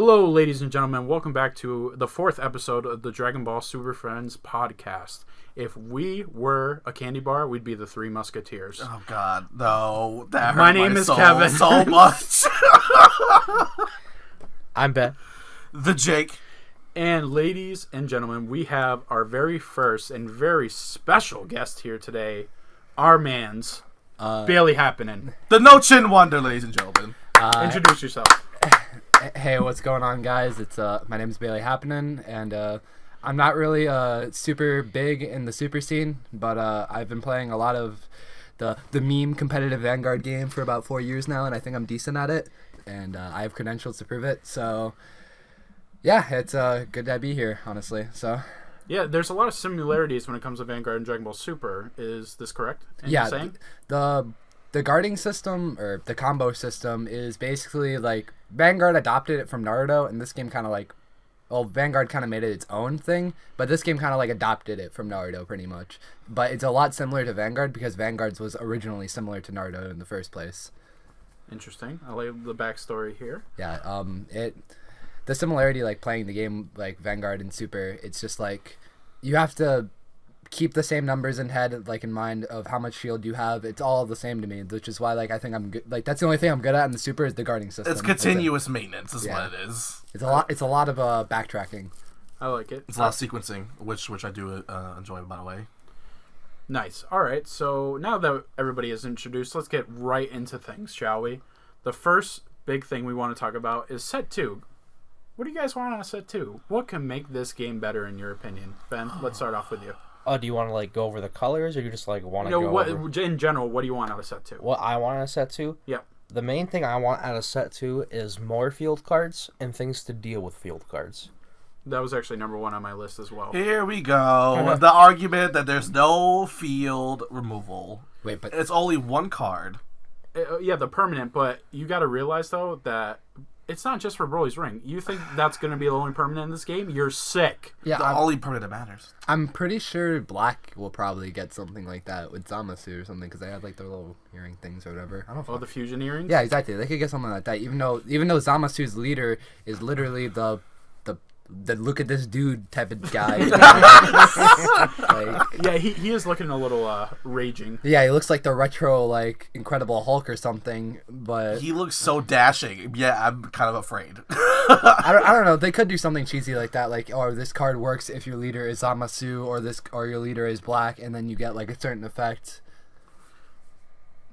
Hello, ladies and gentlemen. Welcome back to the fourth episode of the Dragon Ball Super Friends podcast. If we were a candy bar, we'd be the Three Musketeers. Oh, God. No. That My hurt name is soul Kevin. so much. I'm Ben. The Jake. And ladies and gentlemen, we have our very first and very special guest here today, our man's Bailey Happening. The No Chin Wonder, ladies and gentlemen. Introduce yourself. Hey, what's going on, guys? It's my name's Bailey Happening, and I'm not really super big in the super scene, but I've been playing a lot of the meme competitive Vanguard game for about 4 years now, and I think I'm decent at it, and I have credentials to prove it. So, yeah, it's good to be here, honestly. So. Yeah, there's a lot of similarities when it comes to Vanguard and Dragon Ball Super. Is this correct? Yeah, the guarding system, or the combo system, is basically like Vanguard adopted it from Naruto, and this game kind of like, well, Vanguard kind of made it its own thing, but this game kind of like adopted it from Naruto pretty much. But it's a lot similar to Vanguard because Vanguard's was originally similar to Naruto in the first place. Interesting. I like the backstory here. Yeah, the similarity, like playing the game like Vanguard and Super, it's just like you have to keep the same numbers in head, like in mind of how much shield you have. It's all the same to me, which is why like I think I'm good. Like that's the only thing I'm good at in the Super is the guarding system. It's continuous maintenance is what it is. It's a lot of backtracking. I like it. It's a lot of sequencing, which I do enjoy, by the way. Nice. All right, so now that everybody is introduced, let's get right into things, shall we? The first big thing we want to talk about is Set 2. What do you guys want on a Set 2? What can make this game better in your opinion? Ben, let's start off with you. Oh, do you want to like go over the colors, or you just like want to go over? In general, what do you want out of Set 2? What I want out of Set 2? Yep. The main thing I want out of Set 2 is more field cards and things to deal with field cards. That was actually number one on my list as well. Here we go. The argument that there's no field removal. Wait, but it's only one card. Yeah, the permanent, but you got to realize, though, that it's not just for Broly's Ring. You think that's going to be the only permanent in this game? You're sick. Yeah, the only permanent that matters. I'm pretty sure Black will probably get something like that with Zamasu or something, because they have like their little earring things or whatever. I don't know. Oh, the fusion earrings? Yeah, exactly. They could get something like that, even though Zamasu's leader is literally the look at this dude type of guy. Like, yeah, he is looking a little raging. Yeah, he looks like the retro like Incredible Hulk or something, but he looks so dashing. Yeah, I'm kind of afraid. I don't know. They could do something cheesy like that, like, oh, this card works if your leader is Zamasu or your leader is Black, and then you get like a certain effect.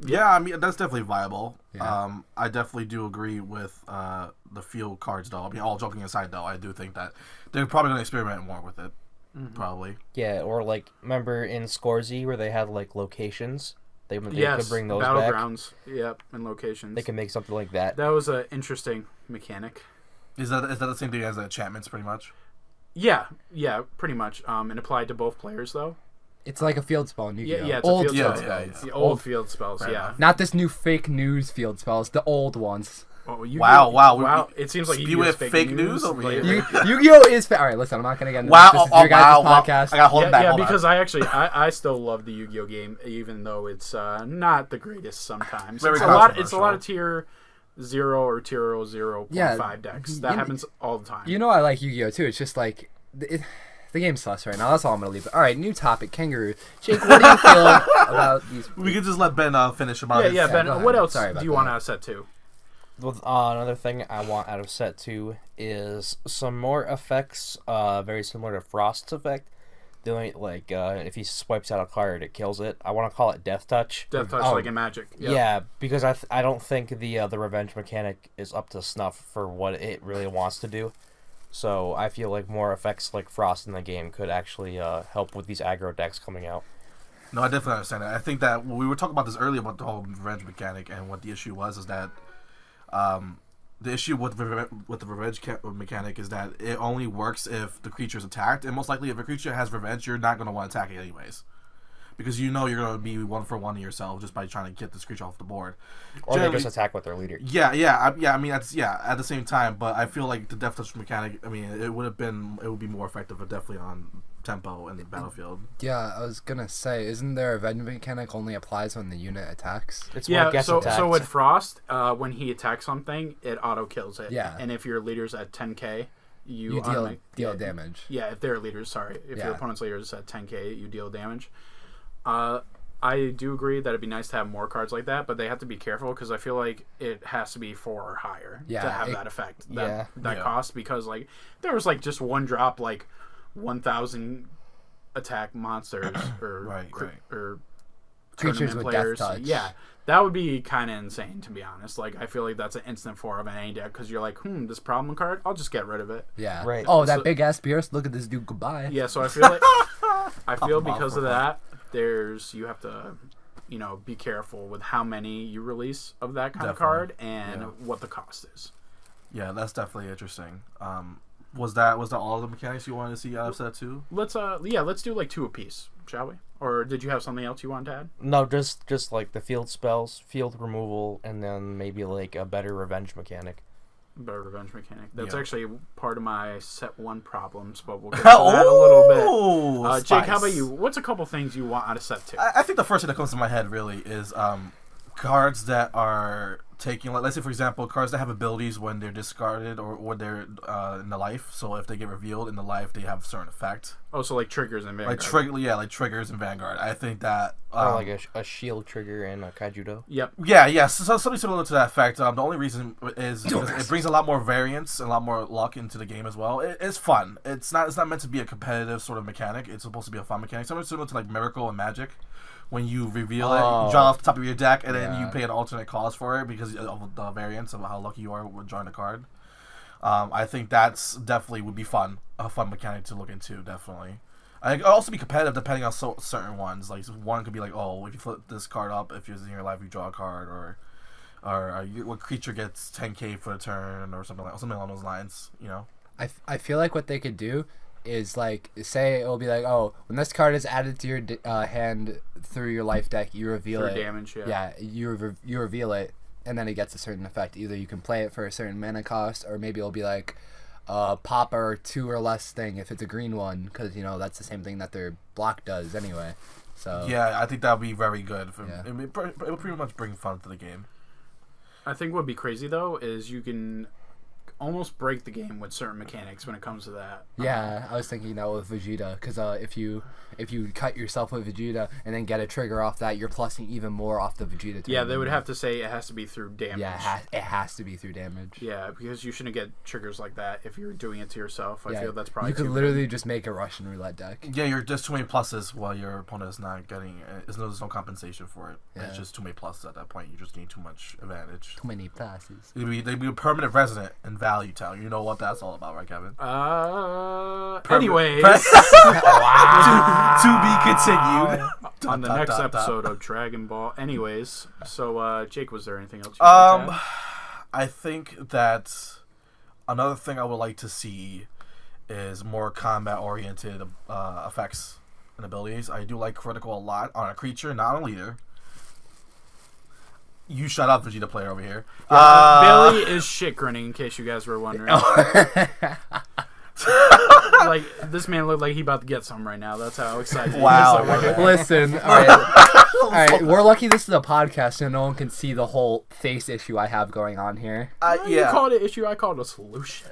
Yeah, I mean, that's definitely viable. Yeah. I definitely do agree with the field cards, though. I mean, all joking aside, though, I do think that they're probably going to experiment more with it. Mm-hmm. Probably. Yeah, or like, remember in Scorzy where they had like locations? They could bring those battlegrounds. back. Yep, and locations. They can make something like that. That was an interesting mechanic. Is that the same thing as the enchantments, pretty much? Yeah, pretty much. And applied to both players, though. It's like a field spell in Yu-Gi-Oh! Yeah, it's old a field field spell. spells. It's the old field spells, yeah. Not this new fake news field spells, the old ones. Oh, wow. It seems like you have fake news over here. Yu-Gi-Oh! Is fake. All right, listen, I'm not going to get into this. This is your guys' podcast. I got to hold it back. Yeah, because I still love the Yu-Gi-Oh! Game, even though it's not the greatest sometimes. It's a lot of tier 0 or tier 0.5 decks. That happens all the time. You know I like Yu-Gi-Oh! Too. It's just like... The game's sus right now. That's all I'm going to leave it. All right, new topic, Kangaroo. Jake, what do you feel about these? We can just let Ben finish about it. Yeah, Ben, what else do you want out of Set 2? Another thing I want out of Set 2 is some more effects, very similar to Frost's effect. Doing like if he swipes out a card, it kills it. I want to call it Death Touch. Death Touch, like in Magic. Yep. Yeah, because I don't think the revenge mechanic is up to snuff for what it really wants to do. So I feel like more effects like Frost in the game could actually help with these aggro decks coming out. No, I definitely understand that. I think that we were talking about this earlier about the whole revenge mechanic, and what the issue was is that the issue with the revenge mechanic is that it only works if the creature is attacked, and most likely if a creature has revenge, you're not going to want to attack it anyways. Because you know you're going to be 1-for-1 yourself just by trying to get this creature off the board. Or they just attack with their leader. Yeah. I mean, at the same time, but I feel like the Death Touch mechanic, I mean, it would be more effective, definitely on tempo in the battlefield. Yeah, I was gonna say, isn't there a revenge mechanic only applies when the unit attacks? It's more guess so attacks. with Frost, when he attacks something, it auto kills it. Yeah. And if your leader's at 10k, You deal damage. Yeah, if their leaders, sorry. If your Yeah. opponent's leader is at 10k, you deal damage. I do agree that it'd be nice to have more cards like that, but they have to be careful because I feel like it has to be 4 or higher to have that effect, that cost, because like there was like just one drop, like 1,000 attack monsters or or Creatures tournament with players. death touch. Yeah, that would be kind of insane, to be honest. Like I feel like that's an instant 4 of an any deck because you're like, this problem card, I'll just get rid of it. Yeah. Right. Oh, that big ass Pierce! Look at this dude. Goodbye. Yeah, so I feel like because of that, you have to, be careful with how many you release of that kind of card and what the cost is. Yeah, that's definitely interesting. Was that all the mechanics you wanted to see out of set 2? Let's do like 2 apiece, shall we? Or did you have something else you wanted to add? No, just like the field spells, field removal, and then maybe like a better revenge mechanic. Better revenge mechanic. That's Yeah. actually part of my set 1 problems, but we'll get to that a little bit. Jake, how about you? What's a couple things you want out of set 2? I think the first thing that comes to my head really is cards that are taking, like, let's say for example, cards that have abilities when they're discarded or when they're in the life. So if they get revealed in the life, they have a certain effect. Oh, so like triggers and Vanguard. Like triggers in Vanguard. I think that Or like a shield trigger in a Kaijudo. Yep. Yeah. So something similar to that effect. The only reason is because it brings a lot more variance and a lot more luck into the game as well. It's fun. It's not meant to be a competitive sort of mechanic. It's supposed to be a fun mechanic. Something similar to like Miracle and Magic. When you reveal it, you draw off the top of your deck, and then you pay an alternate cost for it because of the variance of how lucky you are with drawing a card. I think that's definitely would be fun. A fun mechanic to look into, definitely. I think it'll also be competitive depending on certain ones. Like one could be like, oh, if you flip this card up, if you're in your life, you draw a card, or what creature gets 10k for a turn, or something along those lines. I feel like what they could do is like say it will be like, oh, when this card is added to your hand through your life deck, you reveal For it. damage, yeah. Yeah, you reveal it, and then it gets a certain effect. Either you can play it for a certain mana cost, or maybe it'll be like pop or 2 or less thing if it's a green one, because that's the same thing that their block does anyway. So yeah, I think that would be very good. Yeah. It would pretty much bring fun to the game. I think what'd be crazy though is you can almost break the game with certain mechanics when it comes to that. Yeah, I was thinking that with Vegeta, because if you cut yourself with Vegeta and then get a trigger off that, you're plussing even more off the Vegeta. Yeah, they would have to say it has to be through damage. Yeah, it has to be through damage. Yeah, because you shouldn't get triggers like that if you're doing it to yourself. I feel that's probably you could literally just make a Russian roulette deck. Yeah, you're just too many pluses while your opponent is not getting. There's no compensation for it. Yeah. It's just too many pluses at that point. You just gain too much advantage. Too many passes. They'd be a permanent resident in Value Town. You know what that's all about, right, Kevin? Anyways, to be continued on the next episode of Dragon Ball. Anyways, so Jake, was there anything else you wanted to add? I think that another thing I would like to see is more combat-oriented effects and abilities. I do like critical a lot on a creature, not a leader. You shut up, Vegeta player over here. Billy is shit grinning, in case you guys were wondering. Like, this man looked like he about to get some right now. That's how excited Wow. he is. Listen, all right, we're lucky this is a podcast so no one can see the whole face issue I have going on here. You called it issue, I called it a solution.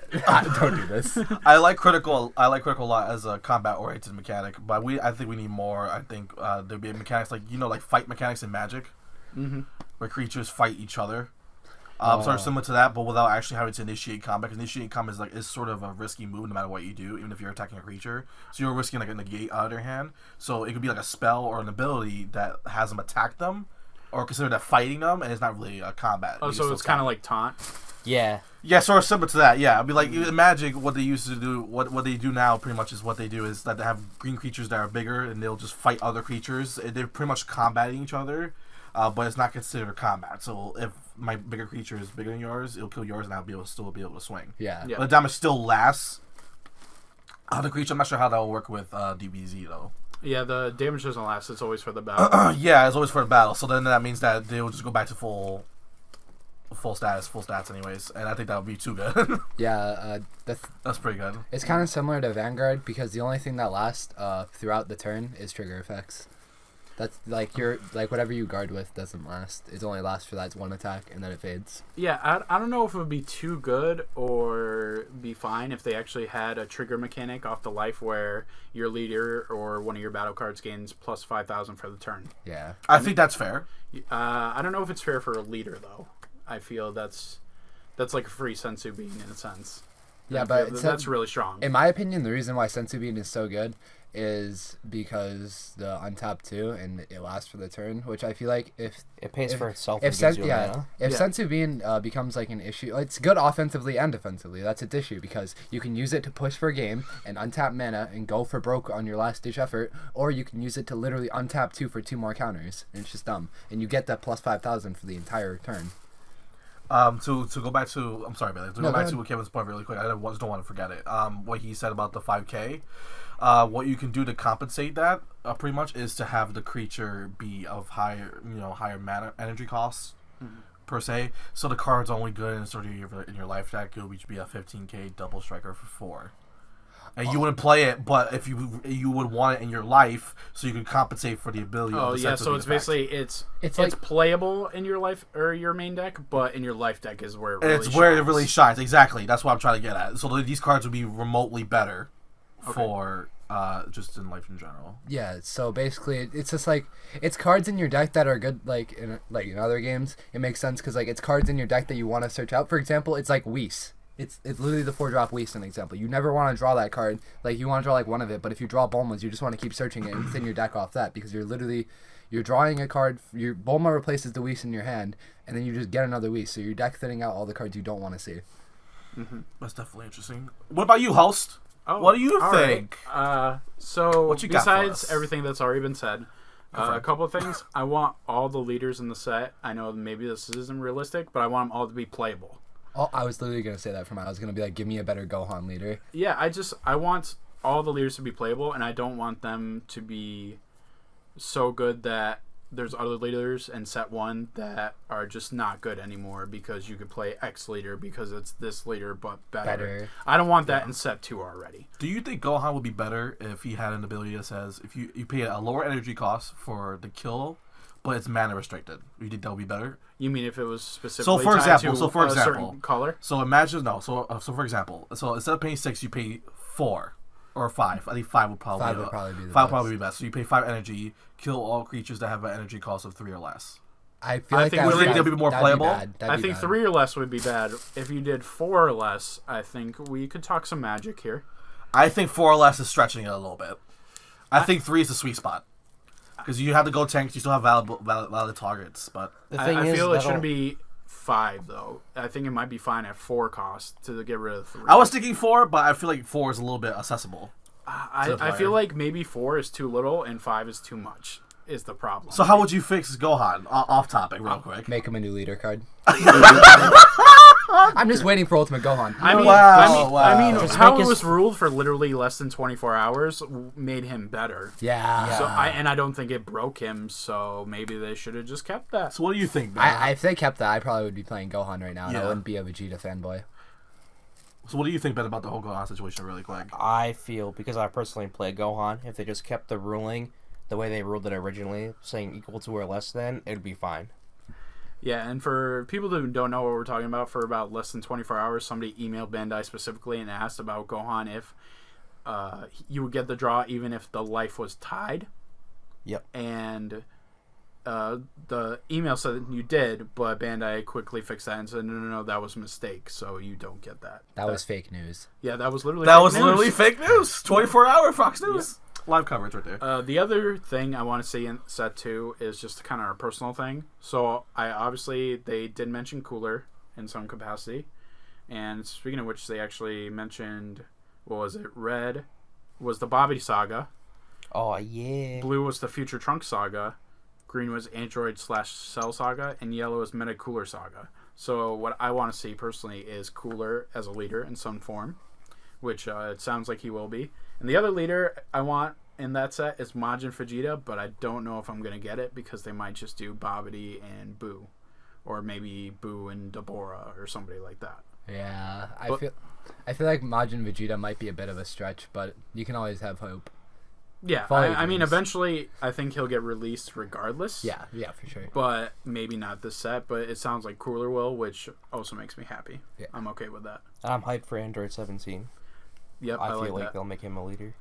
Don't do this. I like critical a lot as a combat-oriented mechanic, but I think we need more. I think there'd be mechanics like fight mechanics in Magic, where creatures fight each other. Sort of similar to that, but without actually having to initiate combat. Because initiating combat is sort of a risky move no matter what you do, even if you're attacking a creature. So you're risking like a negate out of their hand. So it could be like a spell or an ability that has them attack them, or consider that fighting them, and it's not really a combat. Oh, so it's kind of like taunt. Yeah. Yeah, sort of similar to that. Yeah, I'd be like in Magic, what they used to do, what they do now, pretty much is what they do is that they have green creatures that are bigger, and they'll just fight other creatures. They're pretty much combating each other. But it's not considered combat. So if my bigger creature is bigger than yours, it'll kill yours, and I'll still be able to swing. Yeah. But the damage still lasts. The creature, I'm not sure how that will work with DBZ though. Yeah, the damage doesn't last. It's always for the battle. Yeah, it's always for the battle. So then that means that they will just go back to full full stats anyways, and I think that would be too good. Yeah, That's pretty good. it's kind of similar to Vanguard because the only thing that lasts throughout the turn is trigger effects. That's like whatever you guard with doesn't last. It only lasts for that one attack and then it fades. Yeah, I don't know if it would be too good or be fine if they actually had a trigger mechanic off the life where your leader or one of your battle cards gains plus 5,000 for the turn. Yeah. I think that's fair. I don't know if it's fair for a leader though. I feel that's like a free sensu bean in a sense. Yeah, I but feel that's really strong. In my opinion, the reason why Sensu Bean is so good is because the untap 2 and it lasts for the turn, which I feel like if It pays for itself. if and gives you a mana. if Yeah. Sensu Bean becomes like an issue, it's good offensively and defensively. That's its issue because you can use it to push for a game and untap mana and go for broke on your last ditch effort, or you can use it to literally untap 2 for 2 more counters, and it's just dumb. And you get that plus 5,000 for the entire turn. To go back to, I'm sorry, Bailey. To No, go back go to ahead. Kevin's point really quick, I just don't want to forget it. What he said about the 5K, what you can do to compensate that, pretty much, is to have the creature be of higher mana energy costs, per se. So the card's only good in your life deck, it would be a 15K double striker for 4. And you wouldn't play it, but if you would want it in your life, so you can compensate for the ability. Oh of the yeah, sensitive so it's effect. basically It's it's like- playable in your life or your main deck, but in your life deck is where it really It's where it shines. really shines. Exactly. That's what I'm trying to get at. So these cards would be remotely better for just in life in general. Yeah, so basically, it's just like it's cards in your deck that are good, like in other games. It makes sense because like it's cards in your deck that you want to search out. For example, it's like Whis. It's literally the 4-drop Whis, an example. You never want to draw that card. Like you want to draw like one of it, but if you draw Bulmas, you just want to keep searching it within your deck off that because you're drawing a card. Your Bulma replaces the Whis in your hand, and then you just get another Whis. So your deck thinning out all the cards you don't want to see. That's definitely interesting. What about you, host? Oh, What do you all think? right. So What you got for besides us? everything that's already been said, a couple of things. I want all the leaders in the set. I know maybe this isn't realistic, but I want them all to be playable. Oh, I was literally gonna say that I was gonna be like, give me a better Gohan leader. Yeah, I want all the leaders to be playable, and I don't want them to be so good that there's other leaders in set 1 that are just not good anymore because you could play X leader because it's this leader but better. I don't want that in set 2 already. Do you think Gohan would be better if he had an ability that says if you pay a lower energy cost for the kill, but it's mana restricted? You think that would be better? You mean if it was specifically for tied example- to so for a example- certain color? So imagine so for example, so instead of paying 6, you pay 4 or 5. I think 5 would probably Five would probably be the 5 would best. probably be best. So you pay 5 energy, kill all creatures that have an energy cost of 3 or less. I feel I like think that would would it be more that'd playable? bad. That'd I be think bad. 3 or less would be bad. If you did 4 or less, I think we could talk some magic here. I think 4 or less is stretching it a little bit. I think 3 is the sweet spot. Because you have to go tanks, you still have valid targets, but The thing I is, feel it that'll- shouldn't be 5 though. I think it might be fine at 4 cost to get rid of 3. I was thinking 4, but I feel like 4 is a little bit accessible. I feel like maybe 4 is too little and 5 is too much. Is the problem? So how would you fix Gohan? Off topic, real quick. Make him a new leader card. I'm just waiting for Ultimate Gohan. I mean, Wow. I mean, Just how make it his- was ruled for literally less than 24 hours made him better. Yeah. So I don't think it broke him. So maybe they should have just kept that. So what do you think, man? If they kept that, I probably would be playing Gohan right now, and I Yeah. wouldn't be a Vegeta fanboy. So what do you think, Ben, about the whole Gohan situation, really quick? I feel, because I personally play Gohan, if they just kept the ruling the way they ruled it originally, saying equal to or less than, it'd be fine. Yeah, and for people who don't know what we're talking about, for about less than 24 hours, somebody emailed Bandai specifically and asked about Gohan if you would get the draw even if the life was tied. Yep. And the email said that you did, but Bandai quickly fixed that and said, no, that was a mistake, so you don't get that. That was fake news. Yeah, that was literally That fake was news. literally fake news. 24-hour Fox News. Live coverage right there. The other thing I want to say in set 2 is just kind of a personal thing. So they did mention Cooler in some capacity, and speaking of which, they actually mentioned, what was it? Red was the Bobby Saga, Oh, yeah. blue was the Future Trunks Saga, green was Android/Cell Saga, and yellow is Meta Cooler Saga. So what I want to see personally is Cooler as a leader in some form, which it sounds like he will be. And the other leader I want in that set is Majin Vegeta, but I don't know if I'm going to get it because they might just do Babidi and Boo, or maybe Boo and Deborah or somebody like that. Yeah, I feel like Majin Vegeta might be a bit of a stretch, but you can always have hope. Yeah, I mean, eventually, I think he'll get released regardless. Yeah, for sure. But maybe not this set, but it sounds like Cooler will, which also makes me happy. Yeah. I'm okay with that. I'm hyped for Android 17. Yep, I feel like like that. they'll make him a leader.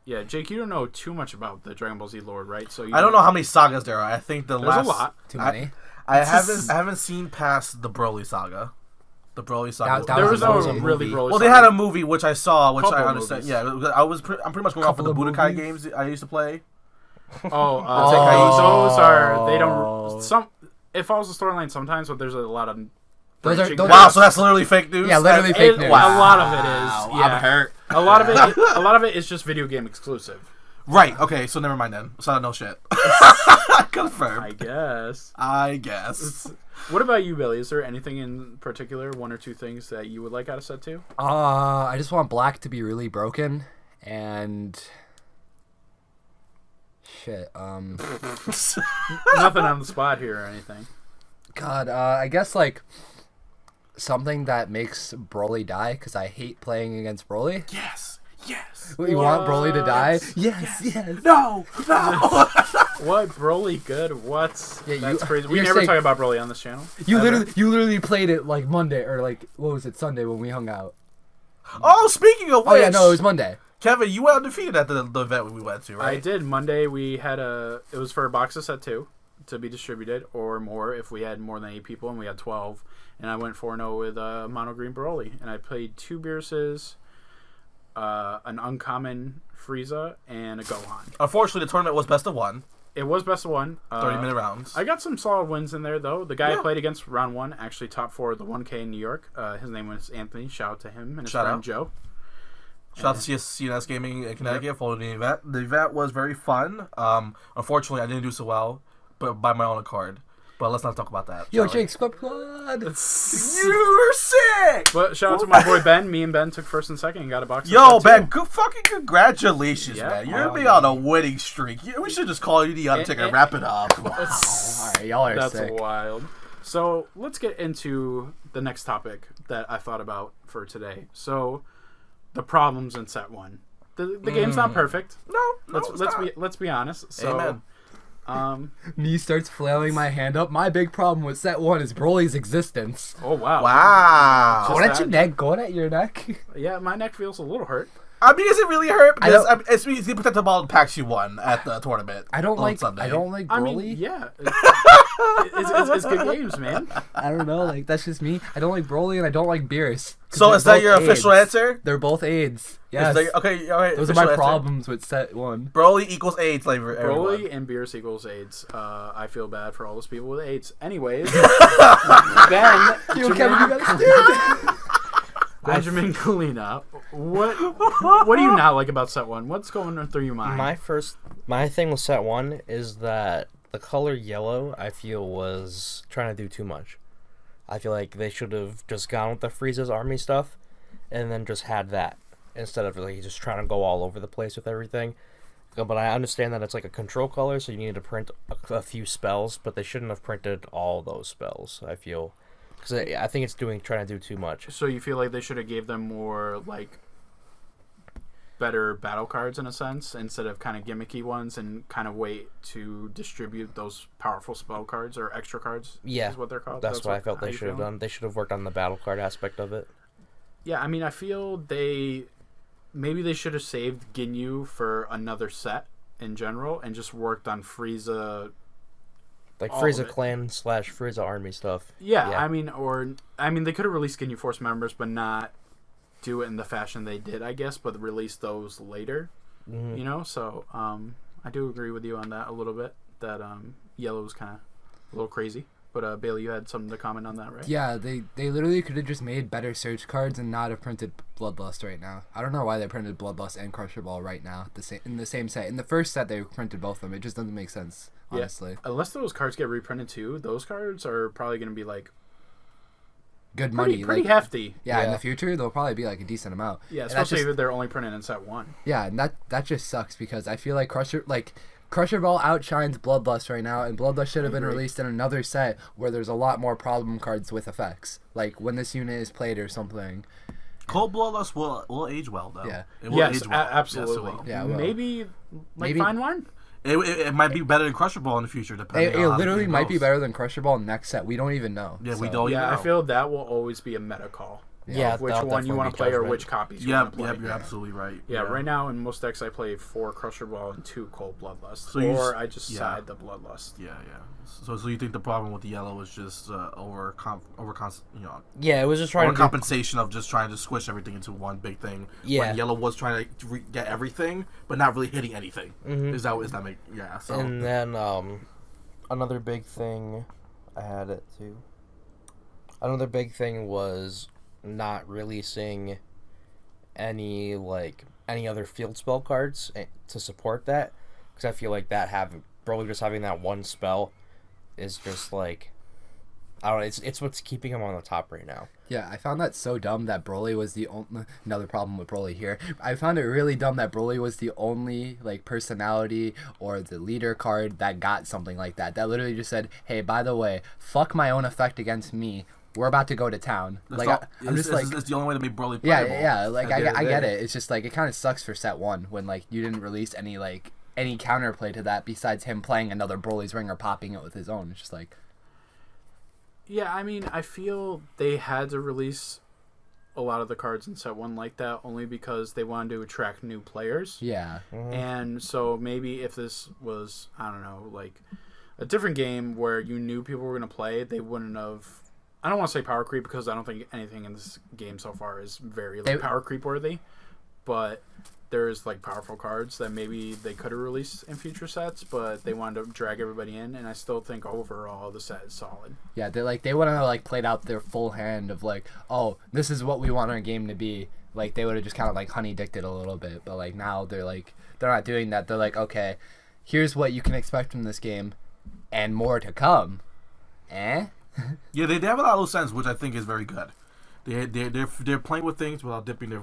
Yeah, Jake, you don't know too much about the Dragon Ball Z lore, right? So I don't know how many sagas there are. I think There's last a lot. Too many. I haven't seen past the Broly saga. The Broly saga. That There was was a no movie. really Broly. Well, they had a movie which I saw, which Couple I understand. movies. Yeah, I'm pretty much going off of the Couple of Budokai movies. games I used to play. Oh, Oh. those are they don't some. It follows the storyline sometimes, but there's a lot of. Those are- branching those Wow, paths. so that's literally fake news. Yeah, literally That- fake news. A lot of it is. Wow, Yeah, I'm hurt. a lot of it is just video game exclusive. Right. Okay. So never mind then. So no shit. Confirmed. I guess. What about you, Billy? Is there anything in particular, one or two things that you would like out of set 2? I just want black to be really broken, and shit. Nothing on the spot here or anything. God, I guess like something that makes Broly die, because I hate playing against Broly. Yes. What, you want Broly to die? What? Yes. No. What? Broly good? What? Yeah, That's crazy. We you're never saying- talk about Broly on this channel. You Ever. literally played it like Monday, or like what was it, Sunday when we hung out? Oh, speaking of which, Oh yeah, no, it was Monday. Kevin, you went undefeated at the event we went to, right? I did. Monday we had it was for a box of set 2 to be distributed or more if we had more than 8 people, and we had 12. And I went 4-0 with Mono Green Broly, and I played 2 Beerus's, an uncommon Frieza, and a Gohan. Unfortunately, the tournament was best of 1, It was best of 1. 30-minute rounds. I got some solid wins in there, though. The guy I Yeah. played against round 1 actually top 4 of the 1K in New York. His name was Anthony. Shout out to him and his Shout friend out. Joe. Shout out to CNS Gaming in Connecticut for the event. The event was very fun. Unfortunately, I didn't do so well, but by my own accord. But let's not talk about that. Yo, shall we? Jake, squad. You're sick! But shout out to my boy Ben. Me and Ben took first and second and got a box. Yo, of set 2. Ben, good fucking congratulations, Yeah. man. You're Oh, being on a winning streak. We should just call you the Undertaker and wrap it up. Wow. Alright, y'all are That's sick. wild. So let's get into the next topic that I thought about for today. So the problems in set 1. The game's not perfect. No, Let's be honest. So, Amen. Me starts flailing my hand up. My big problem with set 1 is Broly's existence. Oh wow. Wow. Just Going at that- your neck, going at your neck. Yeah, my neck feels a little hurt. I mean, does it really hurt? I don't- Because it's the protective ball packs you won at the tournament. I don't on like Sunday. Broly. I mean, yeah. It's good games, man. I don't know, like that's just me. I don't like Broly and I don't like Beerus. 'Cause So they're is that both your official AIDS. answer? They're both AIDS. Is Yes. that- okay, all right. Those are official my answer. problems with set 1. Broly equals AIDS flavor. Broly and Beerus equals AIDS. I feel bad for all those people with AIDS. Anyways, Ben, Yo, Kevin, you gotta stand. Benjamin Kalina, what do you not like about set 1? What's going through your mind? My thing with set 1 is that the color yellow, I feel, was trying to do too much. I feel like they should have just gone with the Frieza's army stuff and then just had that instead of like just trying to go all over the place with everything. But I understand that it's like a control color, so you need to print a few spells, but they shouldn't have printed all those spells, I feel. Because I think it's trying to do too much. So you feel like they should have gave them more like better battle cards in a sense instead of kind of gimmicky ones and kind of wait to distribute those powerful spell cards or extra cards. Yeah, is what they're called. That's what I felt how they you should have feel? done. They should have worked on the battle card aspect of it. Yeah, I mean, I feel maybe they should have saved Ginyu for another set in general and just worked on Frieza. Like All Frieza of it. Clan / Frieza Army stuff. Yeah, Yeah. I mean, they could have released Ginyu Force members, but not do it in the fashion they did, I guess, but release those later. Mhm. You know, so I do agree with you on that a little bit. That yellow was kind of a little crazy. But Bailey, you had something to comment on that, right? Yeah, they literally could have just made better search cards and not have printed Bloodlust right now. I don't know why they printed Bloodlust and Crusher Ball right now in the same set. In the first set, they printed both of them. It just doesn't make sense, honestly. Yeah. Unless those cards get reprinted too, those cards are probably going to be like Good money. pretty like, hefty. yeah, in Yeah. the future, they'll probably be like a decent amount. Yeah, And that's especially just- if they're only printed in set 1. Yeah, and that just sucks because I feel like Crusher, like Crusher Ball outshines Bloodlust right now, and Bloodlust should have been released in another set where there's a lot more problem cards with effects, like when this unit is played or something. Cold Bloodlust will age well, though. Yeah. It will Yes, age well. absolutely. Yes, it will. Yeah, well. Maybe Maybe- fine wine. It might be better than Crusher Ball in the future, depending It on how literally it might be goes. better than Crusher Ball next set. We don't even know. Yeah, we So, don't even Yeah, I know. feel that will always be a meta call. Yeah, Of which that'll one you definitely want be to play or judgment. which copies you Yep, want to play. you're absolutely right. Yeah, right now in most decks I play 4 Crusher Ball and 2 Cold Bloodlust. So you or s- I just yeah. side the Bloodlust. Yeah. So you think the problem with the yellow was just Yeah, it was just trying to do, compensation of just trying to squish everything into one big thing. Yeah. When yellow was trying to get everything, but not really hitting anything. Mhm. Is that make yeah? So And then another big thing, I had it too. Another big thing was not releasing any other field spell cards to support that, because I feel like Broly just having that one spell is just like, I don't know. It's what's keeping him on the top right now. Yeah, I found that so dumb that Broly was the only... Another problem with Broly here. I found it really dumb that Broly was the only, personality or the leader card that got something like that. That literally just said, hey, by the way, fuck my own effect against me. We're about to go to town. That's Like, not- I'm just like... it's the only way to make Broly Yeah, playable. yeah, like, at the end of I the get day. it. It's just, it kind of sucks for set 1 when, you didn't release any counterplay to that besides him playing another Broly's Ring or popping it with his own. It's just Yeah, I mean, I feel they had to release a lot of the cards in set 1 like that only because they wanted to attract new players. yeah. And so maybe if this was, I don't know, a different game where you knew people were going to play, they wouldn't have... I don't want to say power creep because I don't think anything in this game so far is very power creep worthy. But there's powerful cards that maybe they could have released in future sets, but they wanted to drag everybody in, and I still think overall the set is solid. Yeah, they wouldn't have played out their full hand of oh, this is what we want our game to be. They would have just kind of honey dicked it a little bit, but now they're they're not doing that. They're okay, here's what you can expect from this game, and more to come. Yeah, they have a lot of loose ends, which I think is very good. They're playing with things without dipping their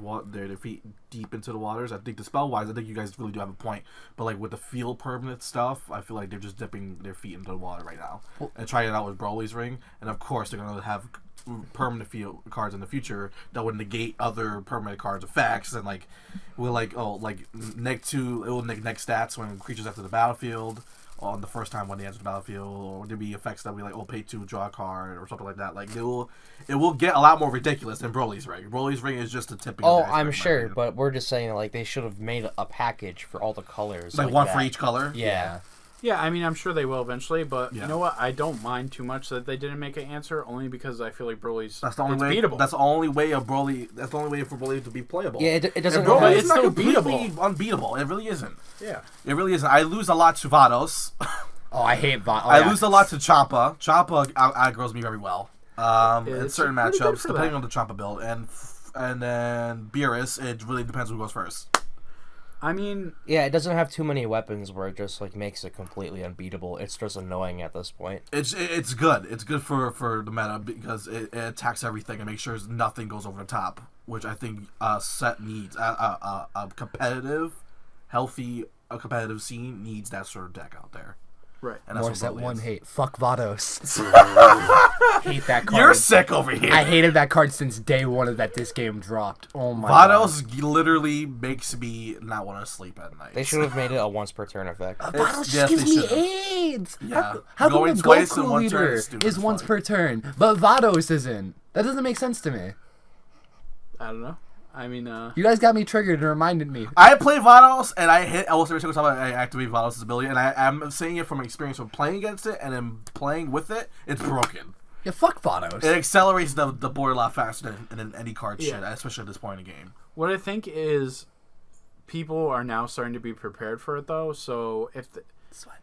feet deep into the waters. I think the spell wise, I think you guys really do have a point. But with the field permanent stuff, I feel like they're just dipping their feet into the water right now and trying it out with Broly's Ring. And of course, they're gonna have permanent field cards in the future that would negate other permanent cards effects and will neg 2. It will neg stats when creatures enter the battlefield. On the first time when they enter the battlefield, or there'll be effects that we pay 2, draw a card, or something like that. It will get a lot more ridiculous than Broly's Ring. Broly's Ring is just a tipping. Oh, of the iceberg, I'm in my sure, opinion. but we're just saying they should have made a package for all the colors. one that. for each color. Yeah. Yeah, I mean, I'm sure they will eventually, but Yeah. you know what? I don't mind too much that they didn't make an answer, only because I feel like Broly's That's the only way. beatable. That's the only way of Broly. That's the only way for Broly to be playable. Yeah, it doesn't. And Broly But is it's not still completely beatable. unbeatable. It really isn't. Yeah. It really isn't. I lose a lot to Vados. Oh, I hate I lose a lot to Champa. Champa outgrows me very well. In It's certain pretty good matchups, for depending that. on the Champa build, and then Beerus, it really depends who goes first. I mean, Yeah, it doesn't have too many weapons where it just makes it completely unbeatable. It's just annoying at this point. It's good. It's good for the meta because it attacks everything and makes sure nothing goes over the top, which I think set needs. A competitive, healthy, competitive scene needs that sort of deck out there. right. And that's More what set Broly 1 is. hate. Fuck Vados. Hate that card. You're sick over here. I hated that card since day 1 that this game dropped. Oh my Vados literally makes me not want to sleep at night. They should have made it a once per turn effect. god. It's- Vados yes, gives they me should've. AIDS. Yeah. How come Going the twice in Goku one turn leader is stupid is as once fuck. per turn, but Vados isn't? That doesn't make sense to me. I don't know. I mean, You guys got me triggered and reminded me. I play Vados, and I hit almost every single time I activate Vados' ability, and I'm saying it from experience from playing against it, and then playing with it, it's broken. Yeah, fuck Vados. It accelerates the board a lot faster than any card Yeah. shit, especially at this point in the game. what I think is people are now starting to be prepared for it, though. So if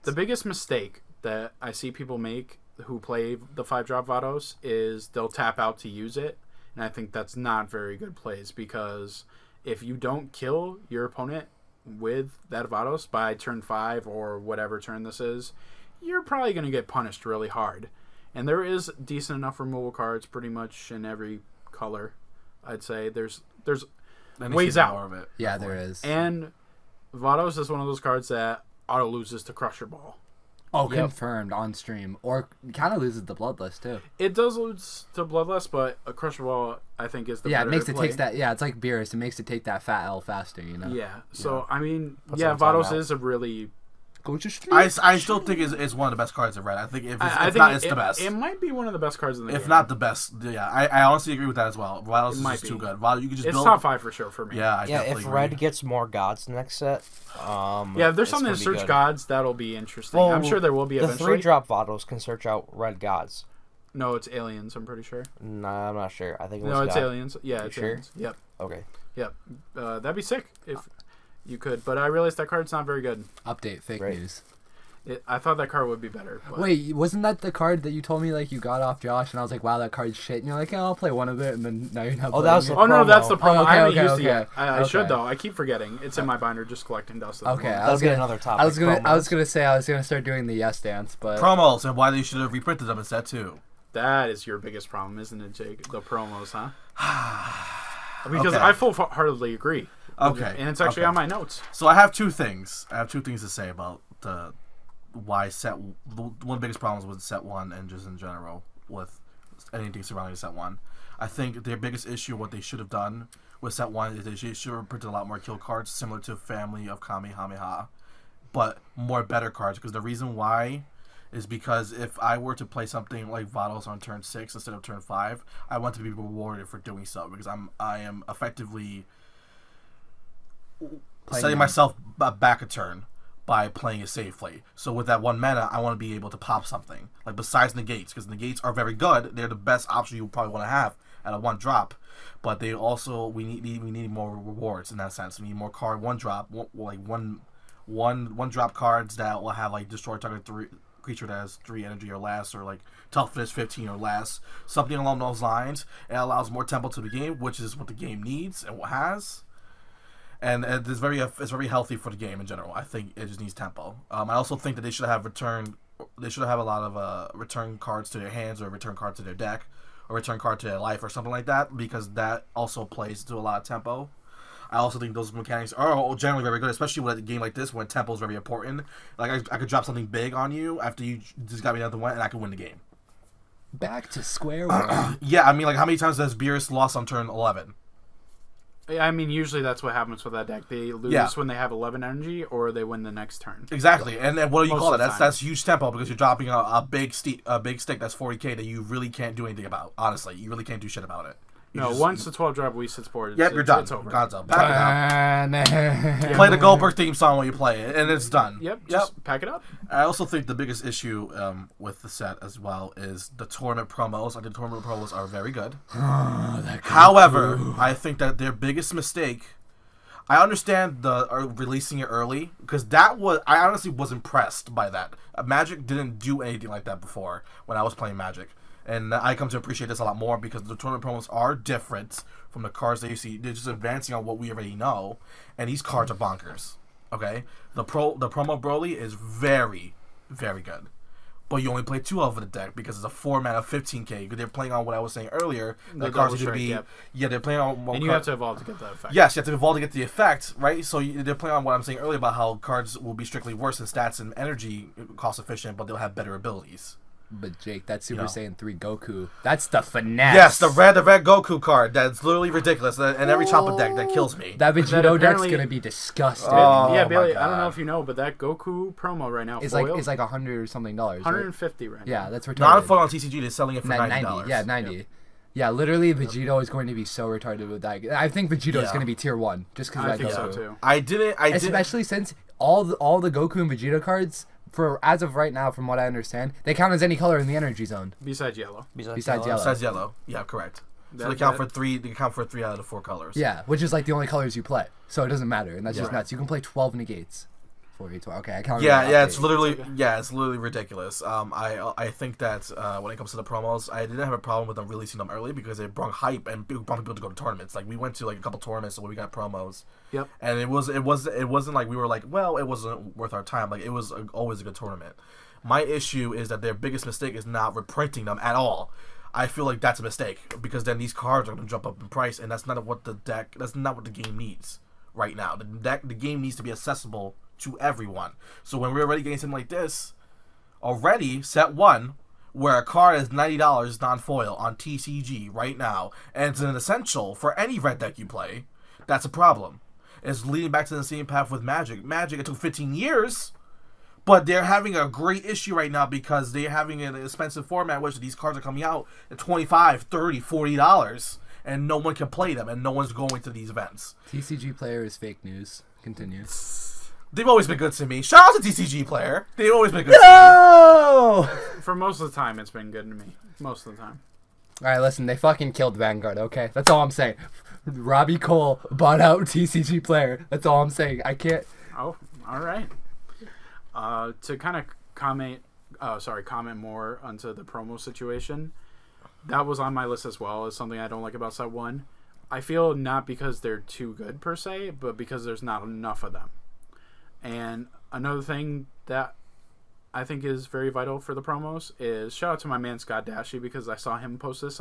the biggest mistake that I see people make who play the 5-drop Vados is they'll tap out to use it. And I think that's not very good plays because if you don't kill your opponent with that Vados by turn 5 or whatever turn this is, you're probably going to get punished really hard. And there is decent enough removal cards pretty much in every color. I'd say there's Then they ways should do out. more of it. Yeah, there is. And Vados is one of those cards that auto loses to Crusher Ball. Oh, Yep. confirmed on stream. Or kind of loses the Bloodlust, too. It does lose to Bloodlust, but a Crusher Ball, I think, is the Yeah, it better makes it play. takes that. Yeah, it's like Beerus. It makes it take that fat L faster, you know? Yeah, so, I mean, Puts yeah, it on Vados timeout. is a really... Go to stream. I still think it's one of the best cards I've read. I think if it's, I if think not, it's the best. It might be one of the best cards in the game. If not the best, yeah, I honestly agree with that as well. Vados is might just be. too good. Vados, you can just It's build. top 5 for sure for me. Yeah, I Yeah, definitely if agree. Red gets more gods next set, Yeah, if there's it's something gonna to be search good. gods, that'll be interesting. Well, I'm sure there will be The eventually. 3-drop Vados can search out red gods. No, it's aliens, I'm pretty sure. Nah, I'm not sure. I think it was No, it's God. aliens. Yeah, it's sure? aliens. Yep. Okay. Yep. That'd be sick if you could. But I realized that card's not very good. Update fake Right. news. I thought that card would be better. But Wait, wasn't that the card that you told me like you got off Josh? And I was like, wow, that card's shit. And you're like, yeah, I'll play one of it. And then now you're not. Oh, playing that was it. the Oh, no, that's the promo. promo. Oh, okay, I haven't okay, used okay. it yet. I should, Okay. though. I keep forgetting. It's in my binder just collecting dust. At the Okay, moment. I That'll was be gonna. another topic. I was promos. gonna say I was gonna start doing the yes dance, but promos and why they should have reprinted them instead too. That is your biggest problem, isn't it, Jake? The promos, huh? Because Okay. I full-heartedly agree. Okay, And it's actually okay. on my notes. So I have two things. I have two things to say about the why set. One of the biggest problems with set 1 and just in general with anything surrounding set 1. I think their biggest issue, what they should have done with set 1, is they should have printed a lot more kill cards similar to Family of Kamehameha, but more better cards. Because the reason why is because if I were to play something like Vados on turn 6 instead of turn 5, I want to be rewarded for doing so because I am effectively setting them. myself back a turn by playing it safely. So with that 1 mana, I want to be able to pop something like besides negates, because negates are very good. They're the best option you probably want to have at a 1-drop, but they also we need more rewards in that sense. We need more card 1-drop, one drop cards that will have like destroy target creature that has 3 energy or less, or like toughness 15 or less, something along those lines. It allows more tempo to the game, which is what the game needs and what has. And it's very healthy for the game in general. I think it just needs tempo. I also think that they should have a lot of return cards to their hands, or return cards to their deck, or return card to their life, or something like that, because that also plays to a lot of tempo. I also think those mechanics are generally very good, especially with a game like this when tempo is very important. Like I could drop something big on you after you just got me another one, and I could win the game. back to square one. Yeah, I mean, like how many times has Beerus lost on turn 11? I mean, usually that's what happens with that deck. They lose when they have 11 energy, or they win the next turn. Exactly, and then what do you Most call of it? the time. That's huge tempo because you're dropping a big stick that's 40k that you really can't do anything about. Honestly, you really can't do shit about it. You No, just- once the 12 drop resets board, Yep, you're done. It's over. God's up. Pack it Yep. up. Play the Goldberg theme song when you play it, and it's done. Yep, just pack it up. I also think the biggest issue with the set as well is the tournament promos. I think tournament promos are very good. However, I think that their biggest mistake. I understand the releasing it early because I honestly was impressed by that. Magic didn't do anything like that before when I was playing Magic, and I come to appreciate this a lot more because the tournament promos are different from the cards that you see. They're just advancing on what we already know, and these cards are bonkers. Okay, the promo Broly is very, very good. But you only play 2 of the deck because it's a 4-mana 15k. They're playing on what I was saying earlier. The The cards double are going to be... strike, Yeah, they're playing on... And you have to evolve to get that effect. Yes, you have to evolve to get the effect, right? So they're playing on what I'm saying earlier about how cards will be strictly worse in stats and energy cost efficient, but they'll have better abilities. But Jake, that's Super Yeah. Saiyan 3 Goku. That's the finesse. Yes, the red Goku card. That's literally ridiculous. And every Chopper deck that kills me. That But that Vegito deck's apparently- gonna be disgusting. Oh, yeah, my Bailey, I don't know God. if you know, but that Goku promo right now, it's foil, like $100 or something dollars. Right? 150 right now. Yeah, that's retarded. Not full on TCG. They're selling it for $90. 90. Yeah, 90. Yeah, literally, Vegito is going to be so retarded with that. I think Vegito is Yeah. going to be tier 1 just because I that think Goku. so too. I didn't... Especially since all the Goku and Vegeta cards, for as of right now, from what I understand, they count as any color in the energy zone. Besides yellow. Besides It yellow. says yellow. Yeah, correct. So That- they count that- for 3. They count for 3 out of the 4 colors. Yeah, which is like the only colors you play, so it doesn't matter, and that's just Yeah. nuts. You can play 12 negates. 4 okay, I can't. Yeah, it's literally okay. it's literally ridiculous. I think that when it comes to the promos, I didn't have a problem with them releasing them early because it brought hype and brought people to go to tournaments. Like we went to like a couple tournaments where we got promos. Yep. And it wasn't like we were like, well, it wasn't worth our time. Like it was always a good tournament. My issue is that their biggest mistake is not reprinting them at all. I feel like that's a mistake because then these cards are going to jump up in price, and that's not what the game needs right now. The game needs to be accessible to everyone. So when we're already getting something like this, already set 1, where a card is $90 non-foil on TCG right now, and it's an essential for any red deck you play, that's a problem. It's leading back to the same path with Magic. Magic, it took 15 years, but they're having a great issue right now because they're having an expensive format which these cards are coming out at $25, $30, $40, and no one can play them, and no one's going to these events. TCG player is fake news. Continue. They've always been good to me. Shout out to TCG player. They've always been good No! For most of the time, it's been good to me. Most of the time. Alright, listen, they fucking killed Vanguard, okay? That's all I'm saying. Robbie Cole bought out TCG player. That's all I'm saying. I can't... Oh, all right. To kind of comment more onto the promo situation, that was on my list as well as something I don't like about Set 1. I feel not because they're too good per se, but because there's not enough of them. And another thing that I think is very vital for the promos is shout out to my man Scott Dashy because I saw him post this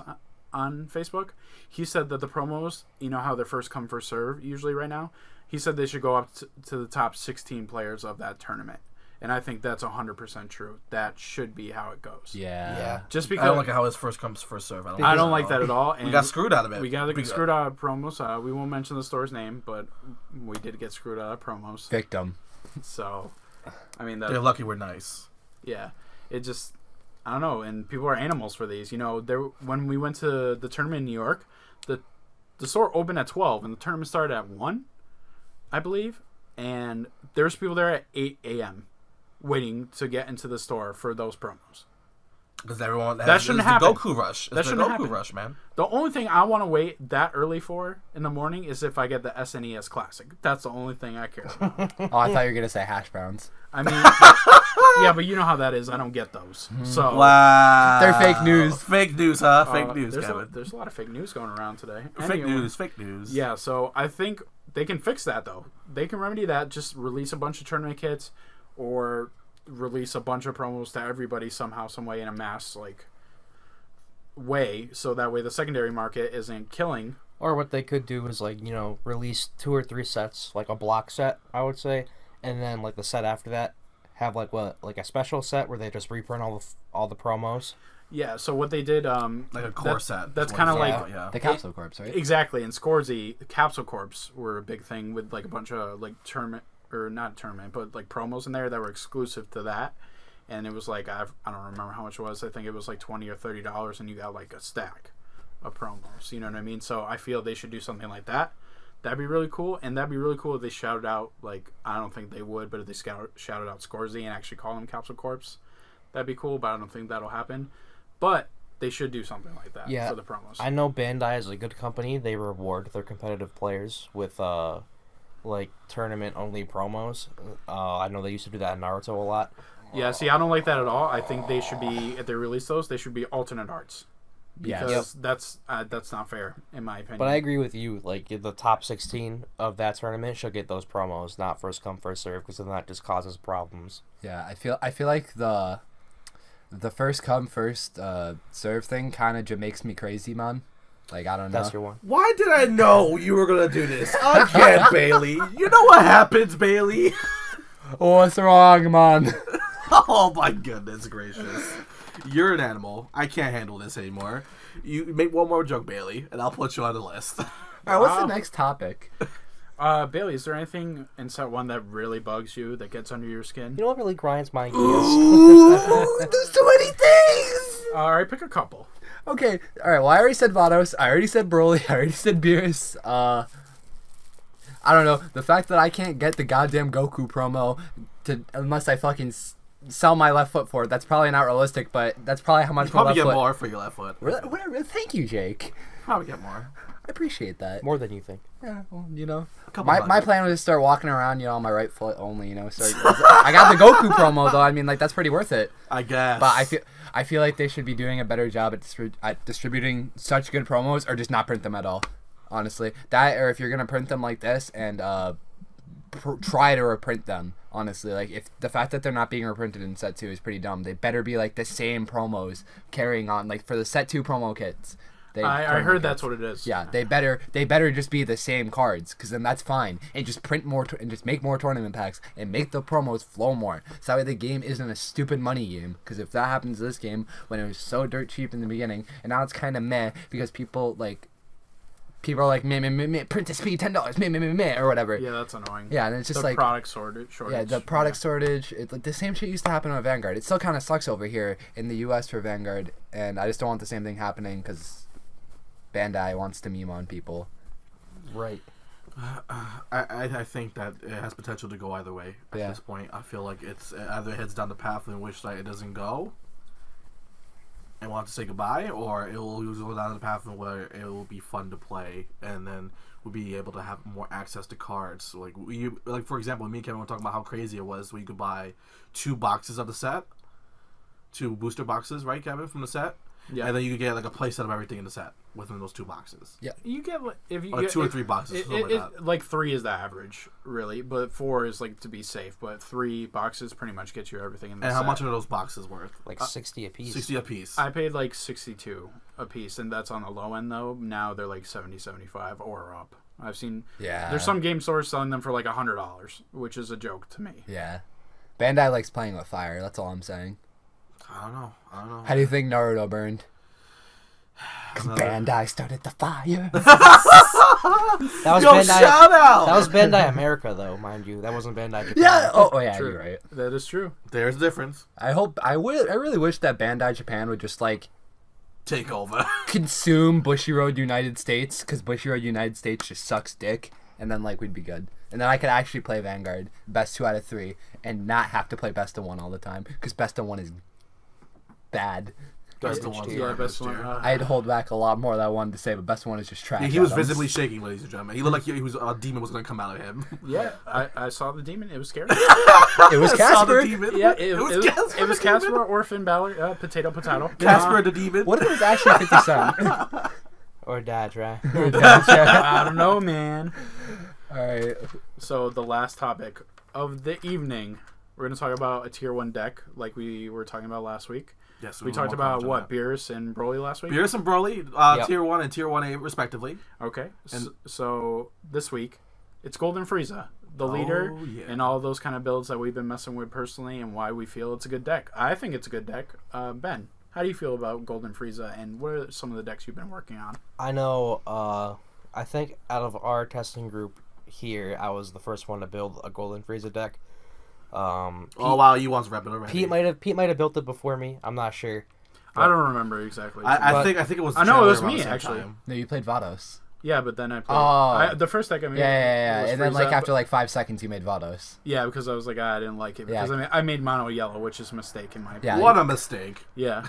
on Facebook. He said that the promos, you know how they're first come first serve usually right now. He said they should go up to the top 16 players of that tournament. And I think that's 100% true. That should be how it goes. Yeah. Just because I don't like how it's first comes first serve. I don't like that at all. And we got screwed out of it. We got screwed out of promos. We won't mention the store's name, but we did get screwed out of promos. Victim. So, I mean, they're lucky we're nice. Yeah, it just, I don't know. And people are animals for these. You know, when we went to the tournament in New York, the store opened at 12 and the tournament started at 1, I believe. And there's people there at 8 a.m. waiting to get into the store for those promos. Because everyone that shouldn't happen. Goku rush. That shouldn't happen. Rush, man. The only thing I want to wait that early for in the morning is if I get the SNES Classic. That's the only thing I care about. Oh, I thought you were gonna say hash browns. I mean, yeah, but you know how that is. I don't get those. So wow, they're fake news. Fake news, huh? Fake news, Kevin. There's a lot of fake news going around today. Fake news. Yeah, so I think they can fix that though. They can remedy that. Just release a bunch of tournament kits, or release a bunch of promos to everybody somehow, some way in a mass way, so that way the secondary market isn't killing. Or what they could do is release 2 or 3 sets, like a block set, I would say, and then the set after that have a special set where they just reprint all the promos. Yeah, so what they did, like a core set. That's kind of the Capsule Corps, right? Exactly. In Scorzy, Capsule Corps were a big thing with a bunch of tournament, or not tournament, but promos in there that were exclusive to that. And it was I don't remember how much it was. I think it was $20 or $30, and you got a stack of promos. You know what I mean? So I feel they should do something like that. That'd be really cool, and that'd be really cool if they shouted out I don't think they would, but if they shouted out Scorzy and actually call them Capsule Corps, that'd be cool. But I don't think that'll happen. But they should do something like that for the promos. I know Bandai is a good company. They reward their competitive players with tournament only promos. I know they used to do that in Naruto a lot. Yeah, see, I don't like that at all. I think they should be, if they release those, they should be alternate arts. Because that's not fair, in my opinion. But I agree with you. The top 16 of that tournament should get those promos, not first come, first serve, because then that just causes problems. Yeah, I feel like the first come, first serve thing kind of just makes me crazy, man. I don't know. That's your one. Why did I know you were going to do this? Again, Bailey. You know what happens, Bailey? What's wrong, man? Oh my goodness gracious. You're an animal. I can't handle this anymore. You make one more joke, Bailey, and I'll put you on the list. Alright, what's the next topic? Bailey, is there anything in Set 1 that really bugs you, that gets under your skin? You know what really grinds my gears? Ooh, there's so many things! Alright, pick a couple. Okay, alright, well I already said Vados, I already said Broly, I already said Beerus, I don't know, the fact that I can't get the goddamn Goku promo unless I fucking sell my left foot for it. That's probably not realistic, but that's probably how much you probably my left get foot. more for your left foot. Really? Thank you, Jake. Probably get more. I appreciate that. More than you think. Yeah, well, my plan was to start walking around, on my right foot only, I got the Goku promo though. I mean, that's pretty worth it. I guess. But I feel like they should be doing a better job at distributing such good promos, or just not print them at all. Honestly, that, or if you're gonna print them like this and try to reprint them. Honestly, if the fact that they're not being reprinted in Set 2 is pretty dumb. They better be the same promos carrying on, for the Set 2 promo kits. I heard that's what it is. Yeah, they better just be the same cards, because then that's fine, and just print more and just make more tournament packs and make the promos flow more. So that way the game isn't a stupid money game. Because if that happens this game when it was so dirt cheap in the beginning, and now it's kind of meh because people are like meh, print to speed $10, meh, or whatever. Yeah, that's annoying. Yeah, and it's just the product shortage. Yeah, the product shortage. It's like the same shit used to happen on Vanguard. It still kind of sucks over here in the U.S. for Vanguard, and I just don't want the same thing happening because Bandai wants to meme on people. Right. I think that it has potential to go either way at this point. I feel like it's either heads down the path in which it doesn't go and want to say goodbye, or it will go down the path where it will be fun to play, and then we'll be able to have more access to cards. Like for example, me and Kevin were talking about how crazy it was when you could buy 2 boxes of the set, 2 booster boxes, right, Kevin, from the set. Yeah, and then you could get like a playset of everything in the set within those 2 boxes. Yeah, you get if you or get 2 or 3 boxes. Like 3 is the average, really, but 4 is like to be safe. But 3 boxes pretty much get you everything in the set. And how much are those boxes worth? Like 60 a piece. 60 a piece. I paid like 62 a piece, and that's on the low end though. Now they're like 70, 75 or up. I've seen. Yeah. There's some game stores selling them for like $100, which is a joke to me. Yeah. Bandai likes playing with fire. That's all I'm saying. I don't know. How do you think Naruto burned? Because Bandai started the fire. That was Bandai. Shout out! That was Bandai America, though, mind you. That wasn't Bandai Japan. Yeah. Oh yeah, True. you're right. That is true. There's a difference. I really wish that Bandai Japan would just Take over. consume Bushiroad United States, because Bushiroad United States just sucks dick, and then we'd be good. And then I could actually play Vanguard best 2 out of 3 and not have to play best of 1 all the time, because best of 1 is bad. Best of 1. Yeah, best one. I'd hold back a lot more that I wanted to say, but best 1 is just trash. Yeah, he was visibly shaking, ladies and gentlemen. He looked like he was a demon was going to come out of him. Yeah, I saw the demon. It was scary. It was Casper. Yeah, it was Casper or Finn Balor. Potato. Casper the demon. What if it was actually 50 Cent? Or Datra. I don't know, man. Alright. So the last topic of the evening, we're going to talk about a tier 1 deck like we were talking about last week. Yes, we talked about what, Beerus and Broly last week? Beerus and Broly, tier 1 and tier 1A respectively. Okay. And so this week, it's Golden Frieza, the leader, and all those kind of builds that we've been messing with personally, and why we feel it's a good deck. I think it's a good deck. Ben, how do you feel about Golden Frieza, and what are some of the decks you've been working on? I know, I think out of our testing group here, I was the first one to build a Golden Frieza deck. Wow, you once repping already. Pete might have built it before me. I'm not sure. I don't remember exactly. I think it was. I know it was me actually. No, you played Vados. Yeah, but then I played. The first deck I made. Yeah. And then after 5 seconds, you made Vados. Yeah, because I was like, I didn't like it because I made mono yellow, which is a mistake in my opinion. Yeah, what a mistake. Yeah.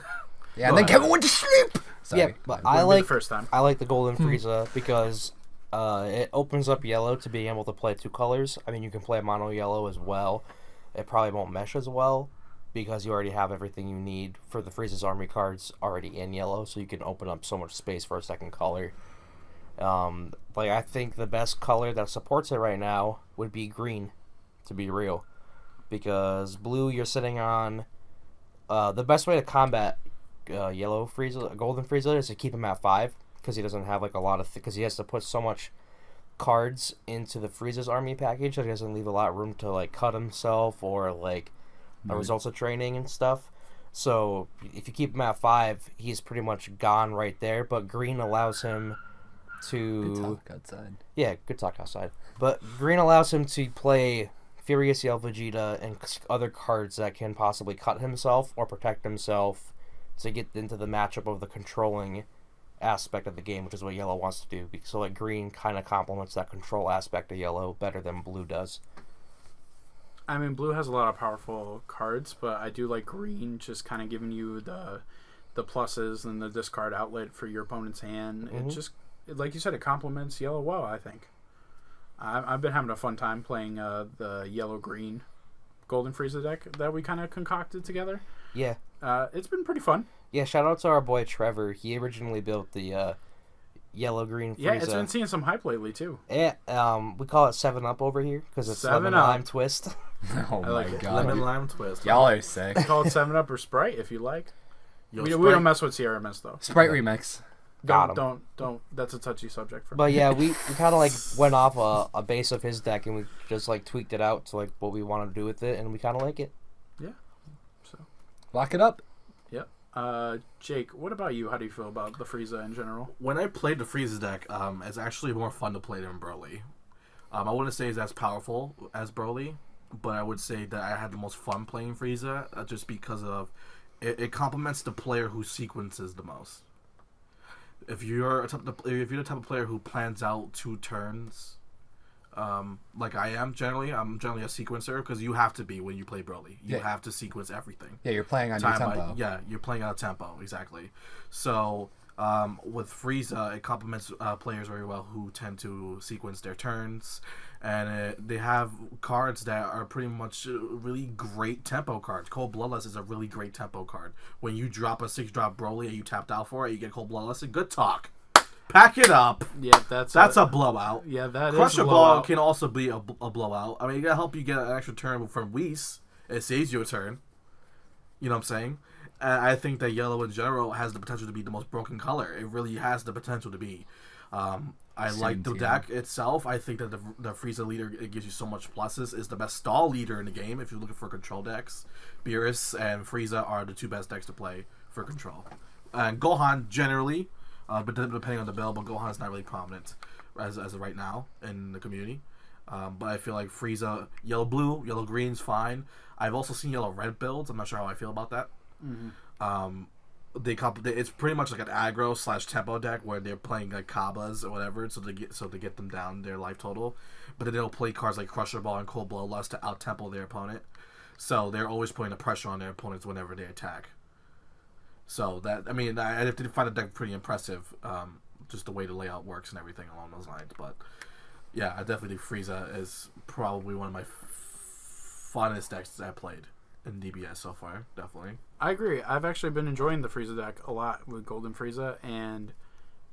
Yeah, and then Kevin went to sleep. Sorry. Yeah, but I like the first time. I like the Golden Frieza because it opens up yellow to being able to play 2 colors. I mean, you can play mono yellow as well. It probably won't mesh as well because you already have everything you need for the Frieza's Army cards already in yellow, so you can open up so much space for a second color. I think the best color that supports it right now would be green, to be real, because blue you're sitting on. The best way to combat yellow Frieza, Golden Frieza, is to keep him at 5 because he doesn't have a lot of because he has to put so much cards into the Frieza's Army package that he doesn't leave a lot of room to cut himself or results of training and stuff. So if you keep him at 5, he's pretty much gone right there. But green allows him to good talk outside. Yeah, good talk outside. But green allows him to play Furious Yell Vegeta and other cards that can possibly cut himself or protect himself to get into the matchup of the controlling aspect of the game, which is what yellow wants to do. So green kind of complements that control aspect of yellow better than blue does. I mean, blue has a lot of powerful cards, but I do like green just kind of giving you the pluses and the discard outlet for your opponent's hand. Mm-hmm. It just, like you said, it complements yellow well, I think. I've been having a fun time playing the yellow-green Golden Frieza deck that we kind of concocted together. Yeah. It's been pretty fun. Yeah, shout out to our boy Trevor. He originally built the yellow-green Frieza. Yeah, it's been seeing some hype lately, too. Yeah, we call it 7-Up over here because it's 7 lemon Up. lime twist. Oh my god. Lemon lime twist. Y'all are sick. Call it 7-Up or Sprite if you like. Yo, We Sprite. don't mess with CRMS, though. Sprite remix. Got him. Don't. That's a touchy subject for me. But yeah, we kind of like went off a base of his deck and we just like tweaked it out to like what we want to do with it, and we kind of like it. Yeah. So. Lock it up. Yep. Jake, what about you? How do you feel about the Frieza in general? When I played the Frieza deck, it's actually more fun to play than Broly. I wouldn't say it's as powerful as Broly, but I would say that I had the most fun playing Frieza just because of it complements the player who sequences the most. If you're the type of player who plans out 2 turns, like I am generally, I'm generally a sequencer because you have to be when you play Broly. You have to sequence everything. Yeah, you're playing on your tempo. You're playing on a tempo, exactly. So with Frieza, it complements players very well who tend to sequence their turns, and they have cards that are pretty much really great tempo cards. Cold Bloodlust is a really great tempo card. When you drop a 6-drop Broly and you tapped out for it, you get Cold Bloodlust. And good talk. Pack it up. Yeah, that's a blowout. Yeah, that Crusher is a Ball blowout. can also be a blowout. I mean, it gotta help you get an extra turn from Whis. It saves you a turn. You know what I'm saying? And I think that yellow in general has the potential to be the most broken color. It really has the potential to be. I like the deck itself. I think that the Frieza leader, it gives you so much pluses. Is the best stall leader in the game if you're looking for control decks. Beerus and Frieza are the 2 best decks to play for control. And Gohan generally, but depending on the build, but Gohan's not really prominent as of right now in the community. But I feel like Frieza, yellow-blue, yellow-green's fine. I've also seen yellow-red builds. I'm not sure how I feel about that. Mm-hmm. It's pretty much like an aggro / tempo deck where they're playing like Kabas or whatever, so they get them down their life total. But then they'll play cards like Crusher Ball and Cold Bloodlust to out tempo their opponent. So they're always putting the pressure on their opponents whenever they attack. So that I did find the deck pretty impressive, just the way the layout works and everything along those lines. But yeah, I definitely think Frieza is probably one of my funnest decks that I've played in DBS so far. Definitely. I agree. I've actually been enjoying the Frieza deck a lot with Golden Frieza, and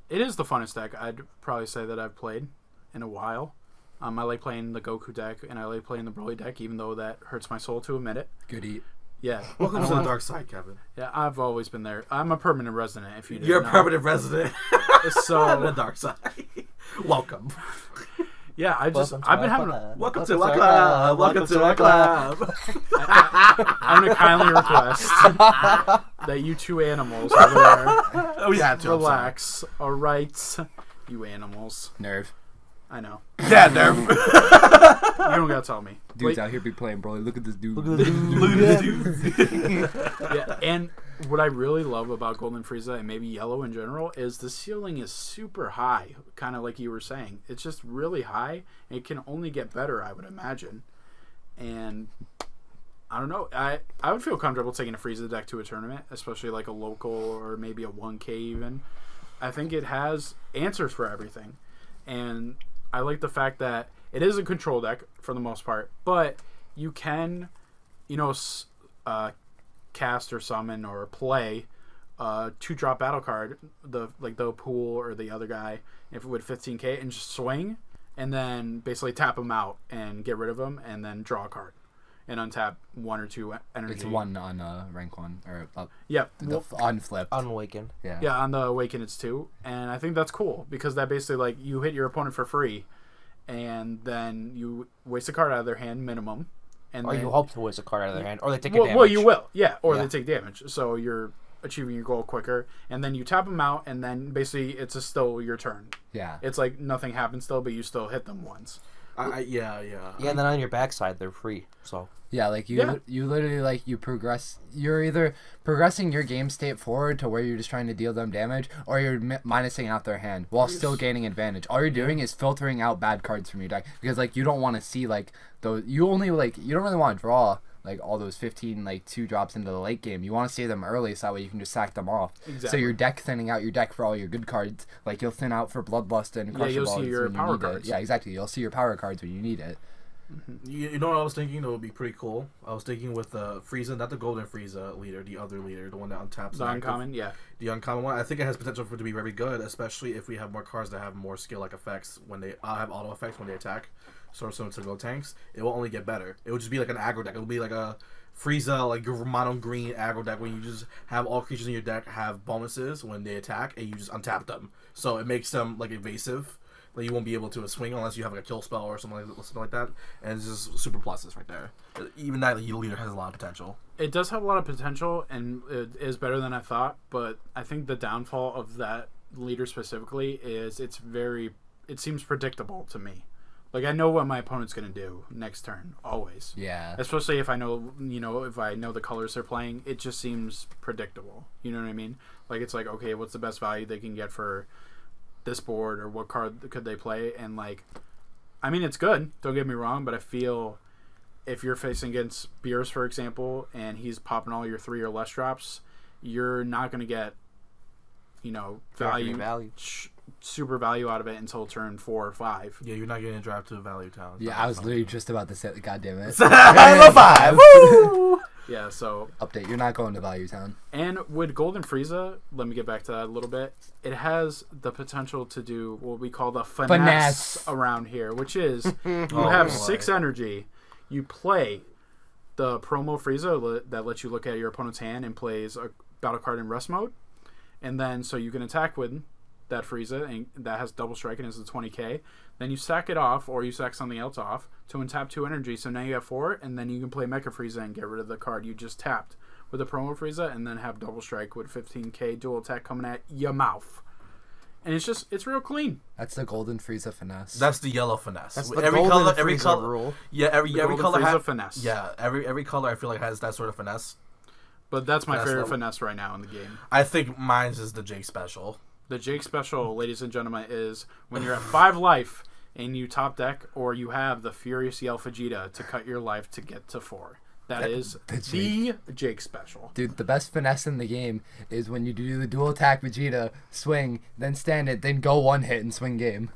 it is the funnest deck I'd probably say that I've played in a while. I like playing the Goku deck, and I like playing the Broly deck, even though that hurts my soul to admit it. Good eat. Yeah. Welcome to the dark side, Kevin. Yeah, I've always been there. I'm a permanent resident, if you didn't You're a know. permanent resident. So the dark side. Welcome. Yeah, I've been having. Welcome to our club. Welcome to our club. I'm gonna kindly request that you 2 animals over there Oh, yeah, too. relax. All right, you animals. Nerve. I know. Yeah, Nerf. You don't gotta tell me. Dude's out here be playing Broly. Look at this dude. Yeah, and what I really love about Golden Frieza and maybe Yellow in general is the ceiling is super high, kind of like you were saying. It's just really high, and it can only get better, I would imagine. And I don't know. I would feel comfortable taking a Frieza deck to a tournament, especially like a local or maybe a 1K even. I think it has answers for everything. And I like the fact that it is a control deck for the most part, but you can, cast or summon or play 2-drop battle card, the pool or the other guy, if it would 15k, and just swing, and then basically tap him out and get rid of him, and then draw a card and untap 1 or 2 energy. It's 1 on rank 1 or Yep. on flip. Unawakened. Yeah. On the Awaken it's 2, and I think that's cool because that basically like you hit your opponent for free, and then you waste a card out of their hand minimum, and Or then, you hope to waste a card out of their hand, or they take a damage. well, you will, or Yeah. they take damage, so you're achieving your goal quicker, and then you tap them out, and then basically it's still your turn. Yeah. It's like nothing happens still, but you still hit them once. Yeah. Yeah, and then on your backside, they're free. So Yeah, like you literally like you progress. You're either progressing your game state forward to where you're just trying to deal them damage, or you're minusing out their hand while still gaining advantage. All you're doing is filtering out bad cards from your deck because like you don't want to see like those. You don't really want to draw like all those 15 like 2-drops into the late game. You want to see them early so that way you can just sack them off. Exactly. So your deck thinning out your deck for all your good cards. Like you'll thin out for Bloodlust and Crusher you'll Balls see your when you power need cards. it. Yeah, exactly. You'll see your power cards when you need it. You know what I was thinking that would be pretty cool? I was thinking with Frieza, not the golden Frieza leader, the other leader, the one that untaps. The uncommon, yeah. The uncommon one. I think it has potential for it to be very good, especially if we have more cards that have more skill-like effects when they have auto effects when they attack. Sort of similar to Go Tanks. It will only get better. It will just be like an aggro deck. It will be like a Frieza, like your mono green aggro deck when you just have all creatures in your deck have bonuses when they attack and you just untap them. So it makes them like evasive. Like you won't be able to swing unless you have like a kill spell or something like that. And it's just super pluses right there. Even that leader has a lot of potential. It does have a lot of potential, and it is better than I thought. But I think the downfall of that leader specifically is it seems predictable to me. Like I know what my opponent's gonna do next turn, always. Yeah. Especially if I know, if I know the colors they're playing, it just seems predictable. You know what I mean? Like it's like, okay, what's the best value they can get for this board, or what card could they play? And like, I mean, it's good, don't get me wrong, but I feel if you're facing against Beers, for example, and he's popping all your 3 or less drops, you're not going to get super value out of it until turn 4 or 5. Yeah, you're not getting a draft to value town. Yeah, I was literally just about to say, God damn it. Level 5. Woo! Yeah, so update, you're not going to Value Town. And with Golden Frieza, let me get back to that a little bit. It has the potential to do what we call the finesse. Around here, which is you have 6 energy. You play the promo Frieza that lets you look at your opponent's hand and plays a battle card in rest mode. And then so you can attack with that Frieza, and that has double strike and is a 20k. Then you sack it off, or you sack something else off to untap 2 energy. So now you have 4, and then you can play Mecha Frieza and get rid of the card you just tapped with the promo Frieza, and then have double strike with 15k dual attack coming at your mouth. And it's real clean. That's the Golden Frieza finesse. That's the yellow finesse. That's the every color rule. Yeah, every color has finesse. Yeah, every color I feel like has that sort of finesse. But that's my favorite finesse right now in the game. I think mine is the Jake special. The Jake special, ladies and gentlemen, is when you're at 5 life and you top deck, or you have the Furious Yell Vegeta to cut your life to get to 4. That is the Jake special. Dude, the best finesse in the game is when you do the dual attack Vegeta, swing, then stand it, then go 1 hit and swing game.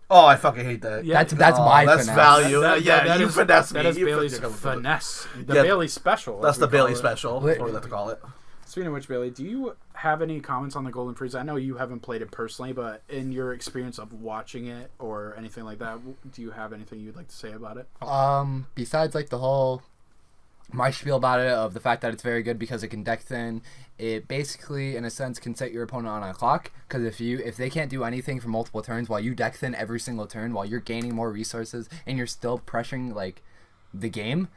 Oh, I fucking hate that. Yeah, that's my finesse. That's value. That you is, finesse me. That is Bailey's finesse. The Yeah, Bailey special. That's the Bailey special. That's what we like to call it. Speaking of which, Bailey, do you have any comments on the Golden Frieza? I know you haven't played it personally, but in your experience of watching it or anything like that, do you have anything you'd like to say about it? Besides like the whole my spiel about it of the fact that it's very good because it can deck thin, it basically in a sense can set your opponent on a clock, because if they can't do anything for multiple turns while you deck thin every single turn while you're gaining more resources and you're still pressuring like the game,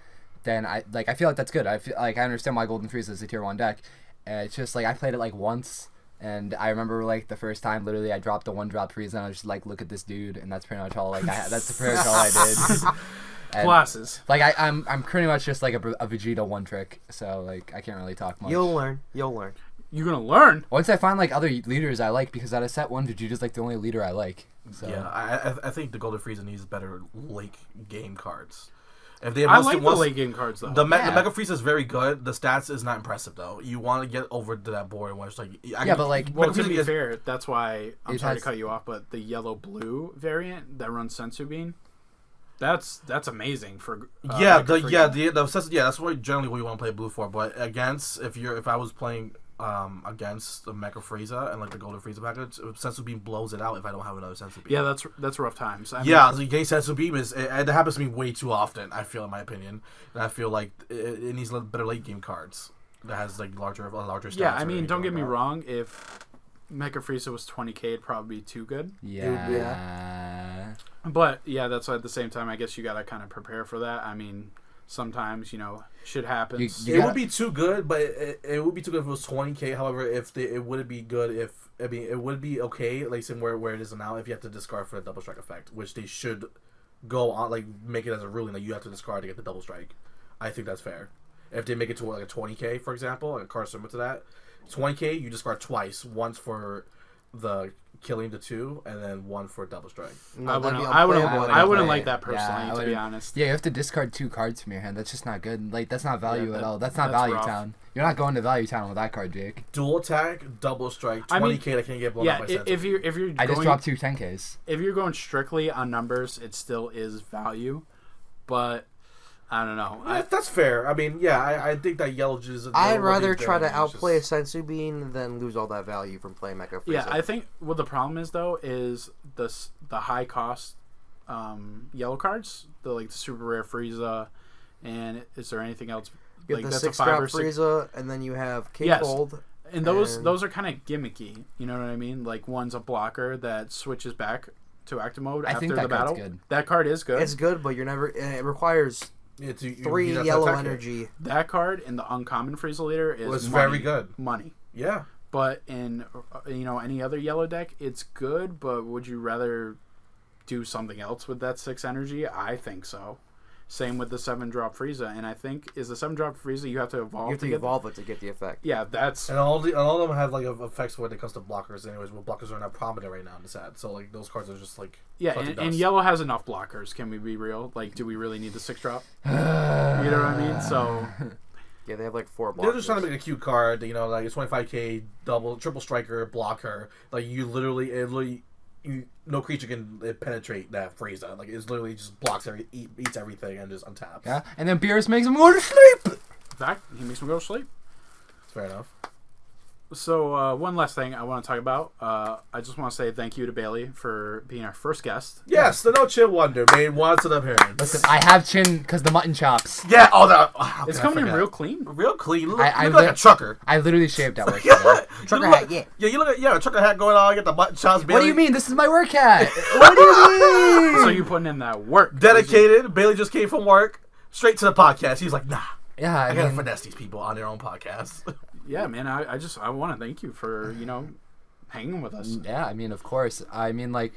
then I feel like that's good. I feel like I understand why Golden Frieza is a tier 1 deck. It's just like I played it like once, and I remember like the first time literally I dropped the 1-drop Frieza and I was just like, look at this dude, and that's pretty much all that's pretty much all I did. And, classes. Like I'm pretty much just like a Vegeta 1 trick, so like I can't really talk much. You'll learn. You're gonna learn once I find like other leaders I like, because out of set 1 Vegeta's like the only leader I like. So. Yeah, I think the Golden Frieza needs better late game cards. If I like the late game cards though. The Mega Frieza is very good. The stats is not impressive though. You want to get over to that board when it's like but like well, to be fair, that's why I'm sorry to cut you off, but the yellow blue variant that runs Sensu Bean, that's amazing for that's what generally what you want to play blue for. But if I was playing against the Mecha Frieza and like the Golden Frieza package, Sensu Beam blows it out if I don't have another Sensu Beam. Yeah, that's rough times. So getting Sensu Beam it happens to me way too often, I feel, in my opinion. And I feel like it needs better late game cards that has like larger stats. Yeah, I mean, don't get me wrong, if Mecha Frieza was 20k, it'd probably be too good. Yeah. But yeah, that's why at the same time I guess you gotta kind of prepare for that. I mean, sometimes shit happens. It would be too good, but it would be too good if it was 20k. However, it wouldn't be good it would be okay, like where it is now, if you have to discard for the double strike effect, which they should go on, like make it as a ruling that you have to discard to get the double strike. I think that's fair. If they make it to like a 20k, for example, like a card similar to that, 20k you discard twice, once for the killing the 2, and then 1 for double strike. I wouldn't like that personally, to be honest. Yeah, you have to discard 2 cards from your hand. That's just not good. Like that's not value at all. That's not Value rough. Town. You're not going to Value Town with that card, Jake. Dual attack, double strike, 20k that can get blown up by Sensu. if you're I just dropped 2 10ks. If you're going strictly on numbers, it still is value. but I don't know. That's fair. I mean, yeah, I think that yellow is. I'd rather try to outplay a Sensu Bean than lose all that value from playing Mecha Frieza. Yeah, I think what the problem is though is the high cost yellow cards, the super rare Frieza, and is there anything else? You have the 6-drop Frieza, and then you have King Cold. And those are kind of gimmicky. You know what I mean? Like one's a blocker that switches back to active mode after the battle. Good. That card is good. It's good, but it requires 3 yellow energy. That card in the uncommon Frieza leader is very good. Money. Yeah. But in any other yellow deck, it's good. But would you rather do something else with that 6 energy? I think so. Same with the 7-drop Frieza, and I think is the 7-drop Frieza you have to evolve. You have to evolve it to get the effect. Yeah, that's and all of them have like effects when it comes to blockers. Anyways, well, blockers are not prominent right now in the set, so like those cards are just like and yellow has enough blockers. Can we be real? Like, do we really need the 6-drop? You know what I mean? So yeah, they have like 4 blockers. They're just trying to make a cute card. Like a 25k triple striker blocker. Like you literally. No creature can penetrate that Frieza. Like it's literally just blocks eats everything and just untaps. Yeah, and then Beerus makes him go to sleep. In fact, he makes him go to sleep. Fair enough. So one last thing I want to talk about. I just want to say thank you to Bailey for being our first guest. Yes, the No Chin Wonder made once an appearance. Listen, I have chin because the mutton chops. Yeah, it's coming in real clean. Real clean. You look like a trucker. I literally shaved at work. Trucker hat, yeah. Yeah, you look a trucker hat going on. You get the mutton chops. Bailey. What do you mean? This is my work hat. What do you mean? So you putting in that work. Dedicated. Bailey just came from work, straight to the podcast. He's like, nah. Yeah, I gotta finesse these people on their own podcast. Yeah, man. I want to thank you for hanging with us. Yeah, I mean, of course. I mean, like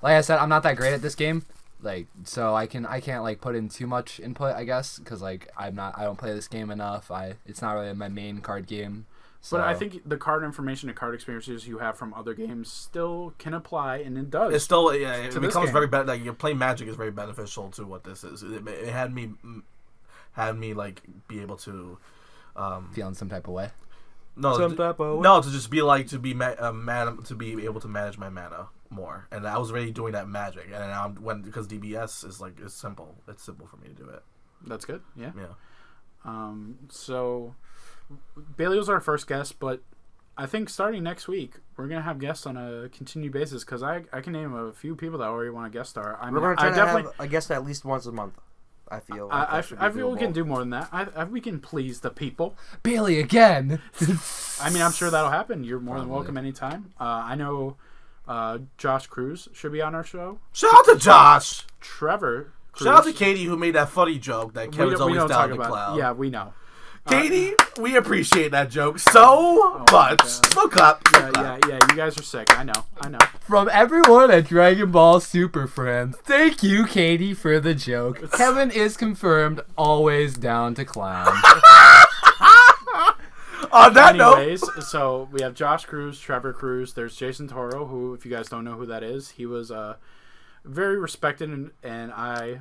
I said, I'm not that great at this game. Like, so I can't like put in too much input, I guess, because like I don't play this game enough. It's not really my main card game. So. But I think the card information and card experiences you have from other games still can apply, and it does. It's still it becomes very bad. Like your play Magic is very beneficial to what this is. It had me like be able to feeling some type of way. No, to just be like to be to be able to manage my mana more, and I was already doing that Magic, and now because DBS is like it's simple. It's simple for me to do it. That's good. Yeah. Yeah. So Bailey was our first guest, but I think starting next week we're gonna have guests on a continued basis because I can name a few people that already want to guest star. We're gonna try to have a guest at least once a month. I feel. I feel we can do more than that. We can please the people. Bailey again. I mean, I'm sure that'll happen. You're more than welcome anytime. I know Josh Cruz should be on our show. Shout out to Josh. Trevor Cruz. Shout out to Katie who made that funny joke that Kevin's always down the cloud. Yeah, we know. Katie, we appreciate that joke so much. Smoke up. Yeah. You guys are sick. I know. From everyone at Dragon Ball Super Friends, thank you, Katie, for the joke. Kevin is confirmed, always down to clown. On that Anyways, note, so we have Josh Cruz, Trevor Cruz. There's Jason Toro, who, if you guys don't know who that is, he was very respected, and I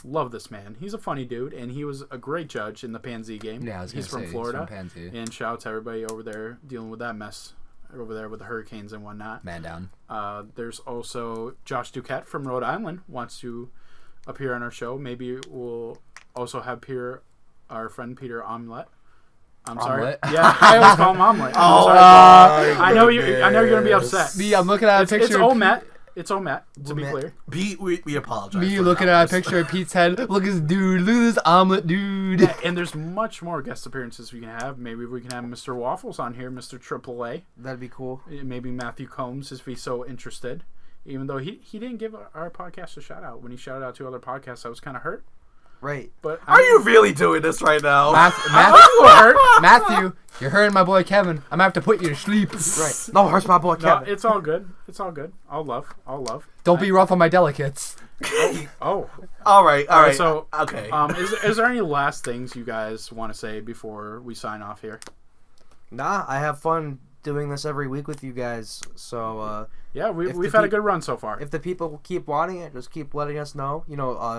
love this man. He's a funny dude, and he was a great judge in the Pansy game. Yeah, he's from Florida. He's from Pansy. And shout out to everybody over there dealing with that mess over there with the hurricanes and whatnot. Man down. There's also Josh Duquette from Rhode Island wants to appear on our show. Maybe we'll also have our friend Peter Omelette. I'm sorry. Yeah, I always call him Omelette. I know you're gonna be upset. Me, I'm looking at a picture. It's Omet. It's Omet, to be clear. Pete, we apologize. Me looking at a picture of Pete's head. Look at this dude. Look at this omelet dude. Yeah, and there's much more guest appearances we can have. Maybe we can have Mr. Waffles on here, Mr. AAA. That'd be cool. Maybe Matthew Combs, if he's so interested. Even though he didn't give our podcast a shout out. When he shouted out to other podcasts, I was kind of hurt. Right. But are you really doing this right now? Matthew, you're hurting my boy Kevin. I'm gonna have to put you to sleep. Right. No, hurts my boy Kevin. No, it's all good. It's all good. All love. Don't be rough on my delicates. Oh. All right. So, okay. Is there any last things you guys want to say before we sign off here? Nah, I have fun doing this every week with you guys. So, Yeah, If we've the had a peop- good run so far. If the people keep wanting it, just keep letting us know.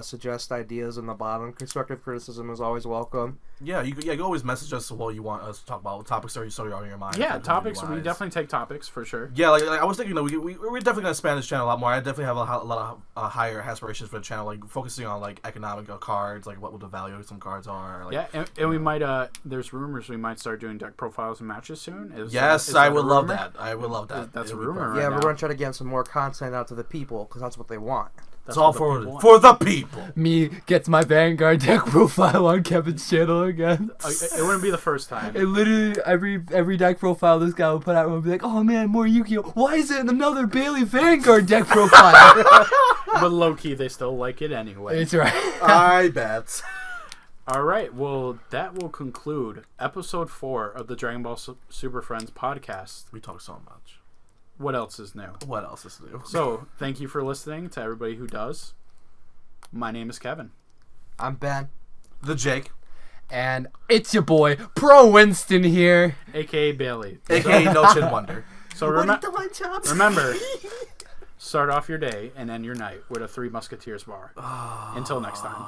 Suggest ideas in the bottom. Constructive criticism is always welcome. Yeah, you can always message us what you want us to talk about. What topics are on your mind? Yeah, topics. We community-wise. definitely take topics for sure. Yeah, like I was thinking, we're definitely gonna expand this channel a lot more. I definitely have a lot of higher aspirations for the channel, like focusing on like economic cards, like what the value of some cards are. Like, Yeah, and we might. There's rumors we might start doing deck profiles and matches soon. yes, is I that a would love rumor? that. I would love that. That's a It would be rumor, perfect. right Yeah, now. we're gonna try to get some more content out to the people because that's what they want. It's That's all what the people want. for the people. Me gets my Vanguard deck profile on Kevin's channel again. It wouldn't be the first time. And literally every deck profile this guy will put out will be like, oh man, more Yu-Gi-Oh! Why is it another Bailey Vanguard deck profile? But low key, they still like it anyway. It's right. I bet. All right, well, that will conclude episode 4 of the Dragon Ball Super Friends podcast. We talk so much. What else is new? What else is new? So, thank you for listening to everybody who does. My name is Kevin. I'm Ben. The Jake, And it's your boy, Pro Winston here. AKA Bailey. aka No Chin Wonder. So remember, start off your day and end your night with a Three Musketeers bar. Until next time.